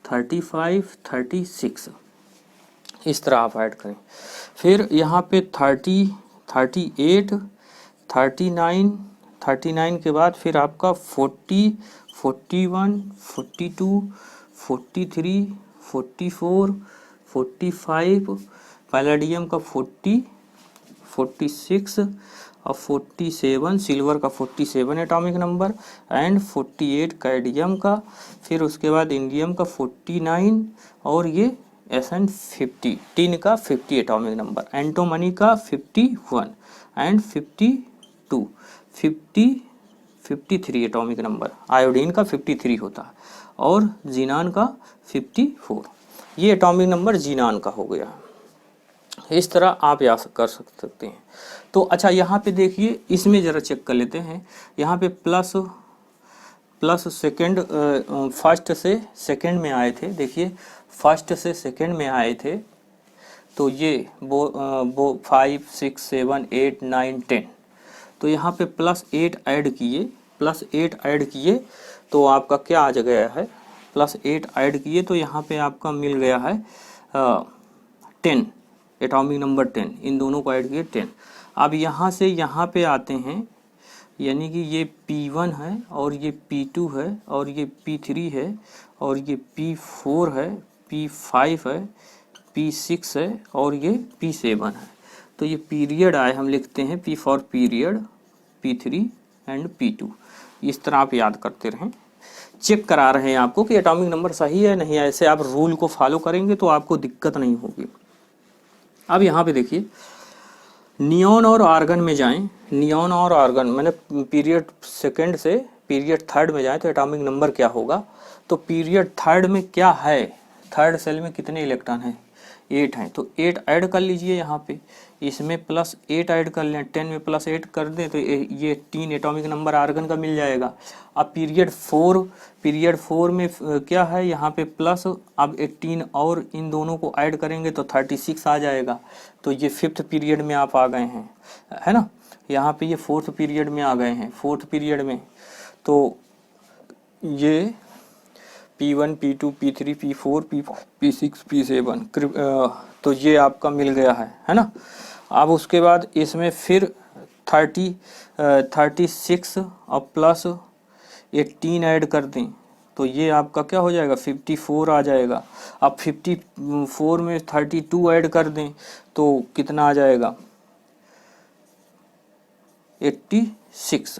35, 36 इस तरह आप ऐड करें। फिर यहाँ पे 30, 38, 39, 39 के बाद फिर आपका 40, 41, 42, 43, 44, 45, पैलेडियम का 40, 46 और 47, सिल्वर का 47 एटॉमिक नंबर एंड 48 कैडमियम का। फिर उसके बाद इंडियम का 49 और ये SN 50, टिन का 50 एटॉमिक नंबर, एंटोमनी का 51 एंड 52, 53 एटॉमिक नंबर, आयोडीन का 53 होता है और जीनान का 54। ये एटॉमिक नंबर जीनान का हो गया। इस तरह आप याद कर सकते हैं। तो अच्छा यहाँ पे देखिए, इसमें ज़रा चेक कर लेते हैं। यहाँ पे प्लस सेकेंड, फर्स्ट से सेकेंड में आए थे। देखिए फर्स्ट से सेकेंड में आए थे तो ये वो 5, 6, 7, 8, 9, 10। तो यहाँ पे +8 ऐड किए, +8 ऐड किए तो आपका क्या आ गया है, +8 ऐड किए तो यहाँ पे आपका मिल गया है 10, एटॉमिक नंबर 10। इन दोनों को ऐड किए 10। अब यहाँ से यहाँ पे आते हैं, यानी कि ये P1 है और ये P2 है और ये P3 है और ये P4 है, P5 है, P6 है और ये P7 है। तो ये पीरियड आए, हम लिखते हैं P for period, P3 and P2। इस तरह आप याद करते रहें। चेक करा रहे हैं आपको कि एटॉमिक नंबर सही है नहीं है। ऐसे आप रूल को फॉलो करेंगे तो आपको दिक्कत नहीं होगी। अब यहाँ पे देखिए, नियॉन और आर्गन में जाएं। नियॉन और आर्गन मैंने पीरियड सेकंड से पीरियड थर्ड में जाएं तो एटॉमिक नंबर क्या होगा। तो पीरियड थर्ड में क्या है, थर्ड सेल में कितने इलेक्ट्रॉन हैं, 8 हैं। तो 8 ऐड कर लीजिए यहाँ पे, इसमें +8 ऐड कर लें, 10 में +8 कर दें तो ये 3 एटॉमिक नंबर आर्गन का मिल जाएगा। अब पीरियड 4 में क्या है, यहाँ पे प्लस, अब 18 और इन दोनों को ऐड करेंगे तो 36 आ जाएगा। तो ये 5th पीरियड में आप आ गए हैं, है ना। यहाँ पे ये 4th पीरियड में आ गए हैं, 4th पीरियड में। तो ये P1, P2, P3, P4, P5, P6, P7 तो ये आपका मिल गया है ना। अब उसके बाद इसमें फिर 36 और +18 ऐड कर दें तो ये आपका क्या हो जाएगा, 54 आ जाएगा। अब 54 में 32 ऐड कर दें तो कितना आ जाएगा, 86।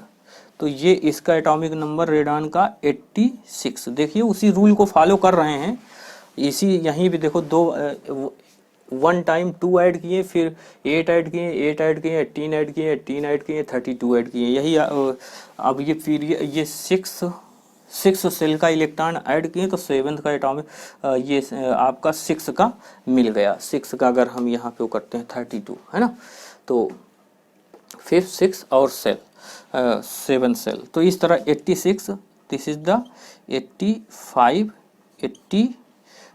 तो ये इसका एटॉमिक नंबर रेडॉन का 86। देखिए उसी रूल को फॉलो कर रहे हैं। इसी यहीं भी देखो 1 टाइम 2 ऐड किए, फिर 8 ऐड किए, 8 ऐड किए, 18 ऐड किए, 18 ऐड किए, 32 ऐड किए। यही अब ये फिर ये 6 सेल का इलेक्ट्रॉन ऐड किए तो 7th का एटॉमिक ये आपका 6 का मिल गया। 6 का अगर हम यहाँ पे करते हैं 32, है ना। तो 5, 6 और 7 सेल। तो इस तरह 86, this is the 85, 80,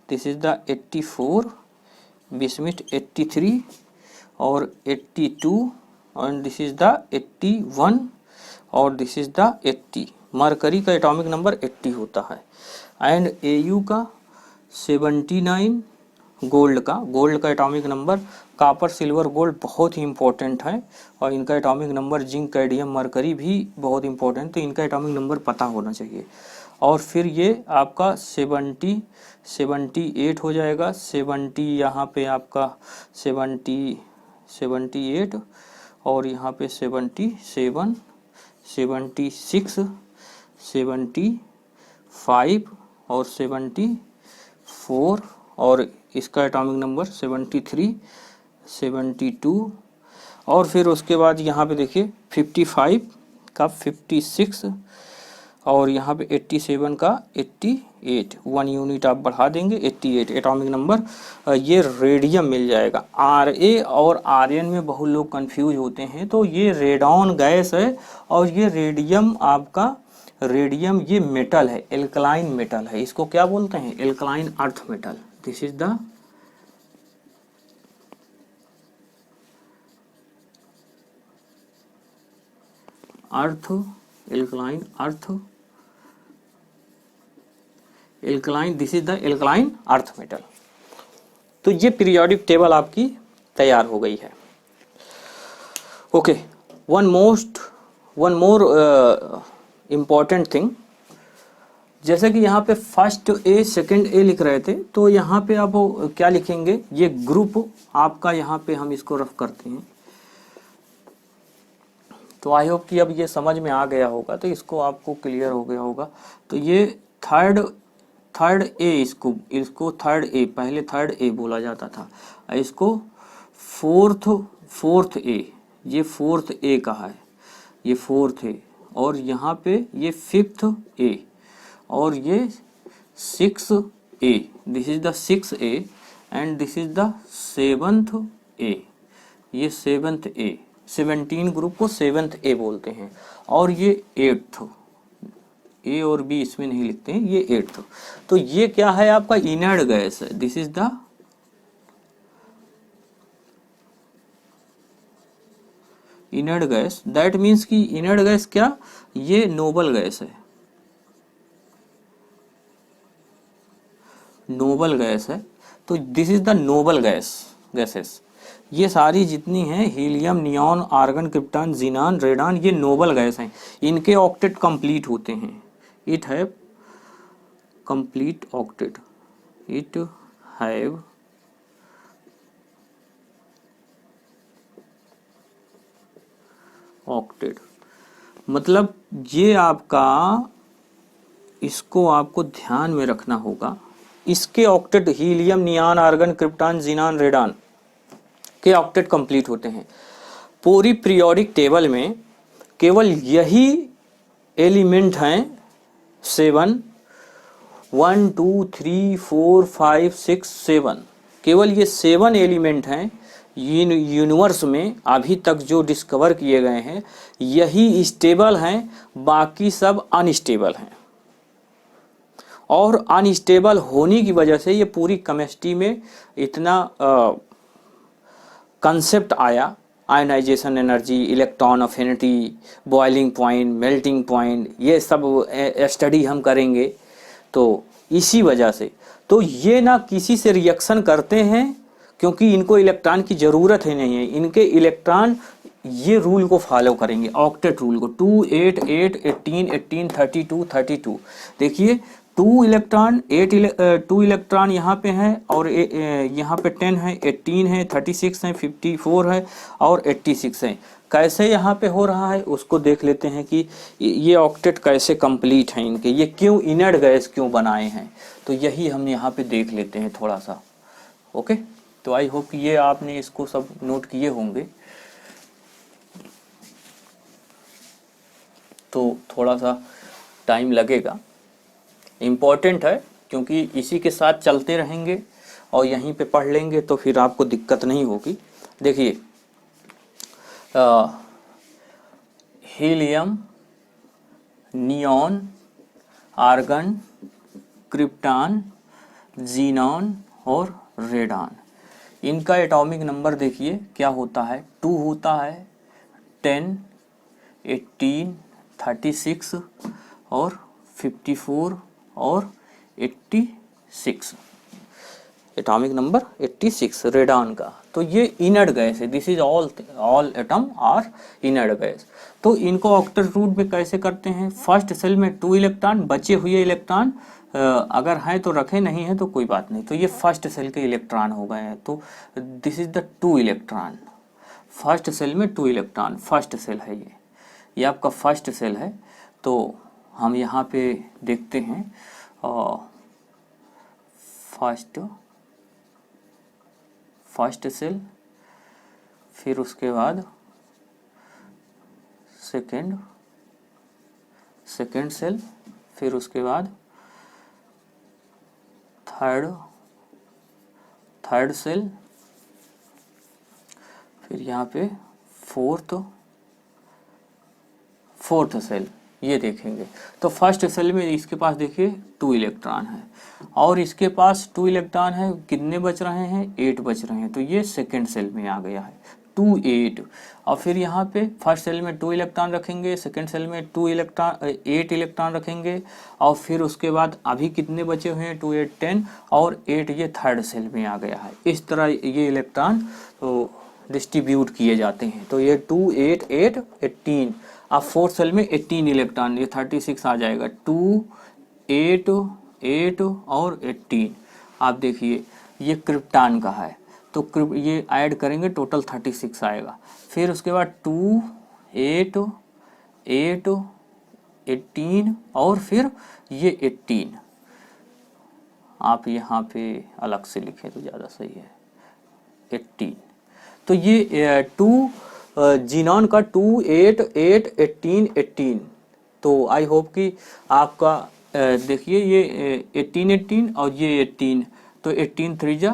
this is the 84, bismuth 83 और 82 और दिस इज द 81 और दिस इज द 80। मरकरी का एटॉमिक नंबर 80 होता है। एंड AU का 79 गोल्ड का atomic number, copper silver gold बहुत ही इंपॉर्टेंट है, और इनका atomic number zinc cadmium mercury भी बहुत इंपॉर्टेंट, तो इनका एटॉमिक नंबर पता होना चाहिए। और फिर ये आपका 78 हो जाएगा, 70 यहाँ पे आपका 78, और यहाँ पे 77, 76, 75 और 74, और इसका एटॉमिक नंबर 73, 72, और फिर उसके बाद यहाँ पे देखिए 55 का 56, और यहाँ पे 87 का 88, 1 यूनिट आप बढ़ा देंगे 88 एटॉमिक नंबर। ये रेडियम मिल जाएगा। Ra और Rn में बहुत लोग कंफ्यूज होते हैं, तो ये रेडॉन गैस है, और ये रेडियम ये मेटल है, एल्कलाइन मेटल है। इसको क्या बोलते हैं? Alkaline earth metal. This is the earth, alkaline earth, alkaline, this is the alkaline earth metal. तो ये पीरियोडिक टेबल आपकी तैयार हो गई है। Okay, one more important thing, जैसे कि यहाँ पे फर्स्ट ए सेकंड ए लिख रहे थे, तो यहाँ पे आप क्या लिखेंगे? ये ग्रुप आपका, यहाँ पे हम इसको रफ करते हैं। तो आई होप कि अब ये समझ में आ गया होगा, तो इसको आपको क्लियर हो गया होगा। तो ये थर्ड ए, इसको थर्ड ए, पहले थर्ड ए बोला जाता था, इसको फोर्थ ए, ये फोर्थ ए कहा है, ये फोर्थ ए, और यहाँ पे ये फिफ्थ ए, और ये 6A, this is the 6A, and this is the 7th A, ये 7th A, 17 ग्रुप को 7th A बोलते हैं। और ये 8th, A और B इसमें नहीं लिखते हैं, ये 8th। तो ये क्या है? आपका इनर्ट गैस है, this is the inert gas. That means कि इनर्ट गैस क्या? ये नोबल गैस है, नोबल गैस है। तो this is the noble gases. ये सारी जितनी हैं, helium, neon, argon, krypton, xenon, radon, ये नोबल गैस हैं। इनके ऑक्टेट कंप्लीट होते हैं। It have complete octet, it have octet, मतलब ये आपका, इसको आपको ध्यान में रखना होगा। इसके octet, helium, neon, argon, krypton, xenon, radon के ऑक्टेट कंप्लीट होते हैं। पूरी पीरियोडिक टेबल में केवल यही एलिमेंट हैं 7, 1 2 3 4 5 6 7, केवल ये 7 एलिमेंट हैं यूनिवर्स में अभी तक जो डिस्कवर किए गए हैं, यही स्टेबल हैं, बाकी सब अनस्टेबल हैं। और अनस्टेबल होने की वजह से ये पूरी केमिस्ट्री में इतना कंसेप्ट आया, ionisation energy, electron affinity, boiling point, melting point, ये सब स्टडी हम करेंगे। तो इसी वजह से तो ये ना किसी से रिएक्शन करते हैं, क्योंकि इनको इलेक्ट्रॉन की ज़रूरत ही नहीं है। इनके इलेक्ट्रॉन ये रूल को फॉलो करेंगे, ऑक्टेट रूल को, 2 8 8 18 18 32 32। देखिए 2 इलेक्ट्रॉन यहाँ पे हैं, और यहाँ पे 10 है, 18 है, 36 है, 54 है, और 86 है। कैसे यहाँ पे हो रहा है उसको देख लेते हैं कि ये ऑक्टेट कैसे कंप्लीट हैं इनके, ये क्यों इनर्ट गैस क्यों बनाए हैं। तो यही हम यहाँ पे देख लेते हैं थोड़ा सा। ओके, तो आई होप कि ये आपने इसको सब नोट किए होंगे। तो थोड़ा सा टाइम लगेगा, इम्पॉर्टेंट है, क्योंकि इसी के साथ चलते रहेंगे और यहीं पे पढ़ लेंगे तो फिर आपको दिक्कत नहीं होगी। देखिए helium, neon, argon, krypton, xenon और रेडॉन, इनका एटॉमिक नंबर देखिए क्या होता है, 2 होता है, 10, 18, 36 और 54 और 86। एटॉमिक नंबर 86 रेडॉन का। तो ये इनर्ट गैस है, this is all atom are inert gas. तो इनको ऑक्टेट रूट में कैसे करते हैं, फर्स्ट सेल में 2 इलेक्ट्रॉन, बचे हुए इलेक्ट्रॉन अगर हैं तो रखे, नहीं है तो कोई बात नहीं। तो ये फर्स्ट सेल के इलेक्ट्रॉन हो गए हैं, तो this is the 2 electron, first shell में 2 इलेक्ट्रॉन, फर्स्ट सेल है ये आपका फर्स्ट सेल है। तो हम यहाँ पे देखते हैं फर्स्ट सेल, फिर उसके बाद सेकेंड सेल, फिर उसके बाद थर्ड सेल, फिर यहाँ पे फोर्थ सेल, ये देखेंगे। तो फर्स्ट सेल में इसके पास देखिए 2 इलेक्ट्रॉन है, और इसके पास 2 इलेक्ट्रॉन है, कितने बच रहे हैं, 8 बच रहे हैं। तो ये सेकेंड सेल में आ गया है 2 8। और फिर यहाँ पे फर्स्ट सेल में 2 इलेक्ट्रॉन रखेंगे, सेकेंड सेल में 8 इलेक्ट्रॉन रखेंगे, और फिर उसके बाद अभी कितने बचे हुए हैं, 2 8 10, और 8 ये थर्ड सेल में आ गया है। इस तरह ये इलेक्ट्रॉन तो डिस्ट्रीब्यूट किए जाते हैं। तो ये 2 8 8 18, अब फोर्थ सेल में 18 इलेक्ट्रॉन, ये 36 आ जाएगा, 2 8 8 और 18। आप देखिए ये क्रिप्टॉन का है, तो ये ऐड करेंगे टोटल 36 आएगा। फिर उसके बाद 2 8 8 18 और फिर ये 18, आप यहाँ पे अलग से लिखें तो ज़्यादा सही है, 18। तो ये 2 जीनॉन का 2 8 8 18 18। तो आई होप कि आपका देखिए ये 18 18 और ये 18, तो 18 3 जा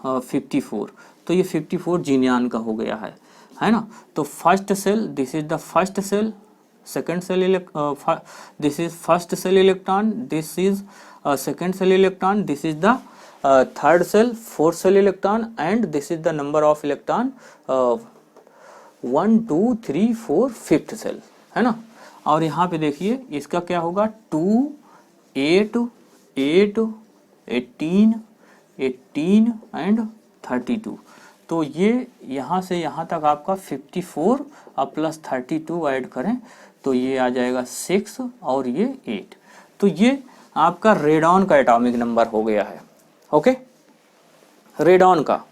54, तो ये 54 जीनियन का हो गया है ना। तो first shell, this is the first shell, second shell, this is first shell electron, this is second shell electron, this is the third shell, fourth shell electron, and this is the number of electron 1 2 3 4 fifth shell, है ना। और यहाँ पे देखिए इसका क्या होगा, 2 8 8 18 18 and 32। तो ये यहाँ से यहाँ तक आपका 54 और प्लस 32 ऐड करें तो ये आ जाएगा 6 और ये 8। तो ये आपका रेडॉन का एटॉमिक नंबर हो गया है। ओके, रेडॉन का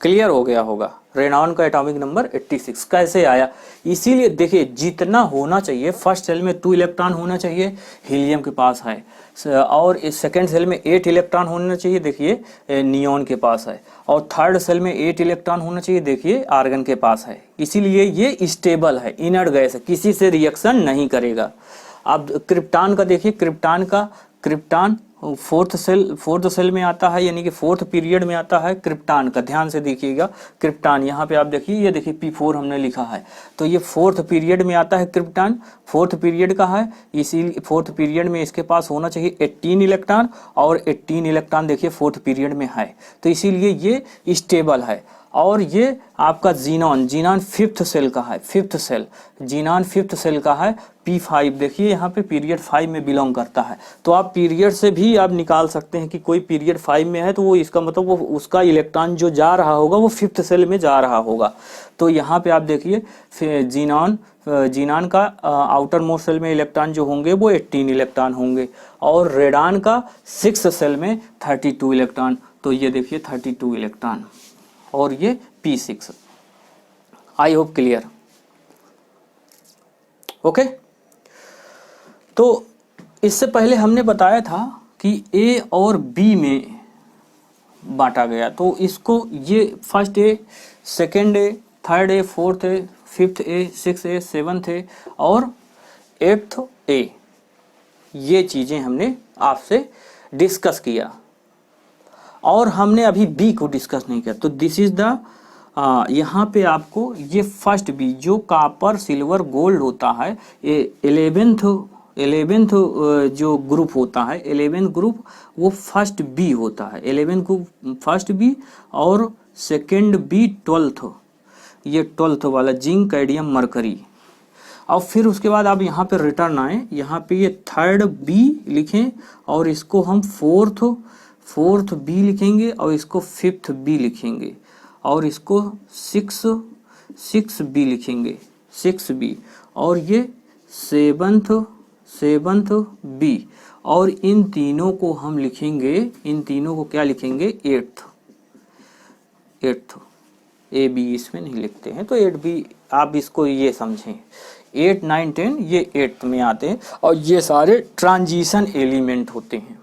क्लियर हो गया होगा। रेडॉन का एटॉमिक नंबर 86 कैसे आया, इसीलिए देखिए जितना होना चाहिए, फर्स्ट सेल में 2 इलेक्ट्रॉन होना चाहिए, हीलियम के पास है, और इस सेकेंड सेल में 8 इलेक्ट्रॉन होना चाहिए, देखिए नियॉन के पास है, और थर्ड सेल में 8 इलेक्ट्रॉन होना चाहिए, देखिए आर्गन के पास है। इसीलिए ये स्टेबल है, इनर्ट गैस है, किसी से रिएक्शन नहीं करेगा। अब क्रिप्टॉन का देखिए, क्रिप्टॉन फोर्थ सेल में आता है, यानी कि फोर्थ पीरियड में आता है क्रिप्टॉन का। ध्यान से देखिएगा, क्रिप्टॉन यहाँ पे आप देखिए, ये देखिए P4 हमने लिखा है, तो ये फोर्थ पीरियड में आता है क्रिप्टॉन, फोर्थ पीरियड का है, इसीलिए फोर्थ पीरियड में इसके पास होना चाहिए 18 इलेक्ट्रॉन, और 18 इलेक्ट्रॉन देखिए फोर्थ पीरियड में है, तो इसीलिए ये स्टेबल है। और ये आपका जीनॉन फिफ्थ सेल का है, fifth cell, xenon fifth cell का है, P5 देखिए यहाँ पे पीरियड 5 में बिलोंग करता है। तो आप पीरियड से भी आप निकाल सकते हैं कि कोई पीरियड 5 में है, तो वो इसका मतलब वो उसका इलेक्ट्रॉन जो जा रहा होगा वो फिफ्थ सेल में जा रहा होगा। तो यहाँ पे आप देखिए जीनॉन का आउटर मोस्ट सेल में इलेक्ट्रॉन जो होंगे वो 18 इलेक्ट्रॉन होंगे, और रेडॉन का 6th सेल में 32 इलेक्ट्रॉन। तो ये देखिए 32 इलेक्ट्रॉन, और ये P6। I hope clear. Okay, तो इससे पहले हमने बताया था कि A और B में बांटा गया, तो इसको ये first A, second A, third A, fourth A, fifth A, sixth A, seventh A और 8th A, ये चीज़ें हमने आपसे डिस्कस किया, और हमने अभी बी को डिस्कस नहीं किया। तो दिस इज द यहाँ पे आपको ये फर्स्ट बी जो कॉपर सिल्वर गोल्ड होता है, ये 11th जो ग्रुप होता है, 11th ग्रुप वो फर्स्ट बी होता है, 11th ग्रुप फर्स्ट बी, और सेकेंड बी 12th, ये 12th वाला जिंक कैडमियम मरकरी। और फिर उसके बाद आप यहाँ पे रिटर्न आए, यहाँ पे ये थर्ड बी लिखें और इसको हम फोर्थ बी लिखेंगे और इसको फिफ्थ बी लिखेंगे और इसको सिक्स बी लिखेंगे, 6B, और ये सेवंथ बी, और इन तीनों को हम लिखेंगे, इन तीनों को क्या लिखेंगे, एट्थ। ए बी इसमें नहीं लिखते हैं तो 8B आप इसको ये समझें, 8, 9, 10 ये 8th में आते हैं और ये सारे ट्रांजिशन एलिमेंट होते हैं।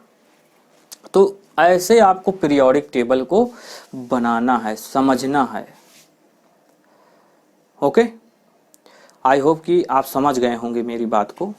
तो ऐसे आपको पीरियोडिक टेबल को बनाना है, समझना है। ओके, आई होप कि आप समझ गए होंगे मेरी बात को।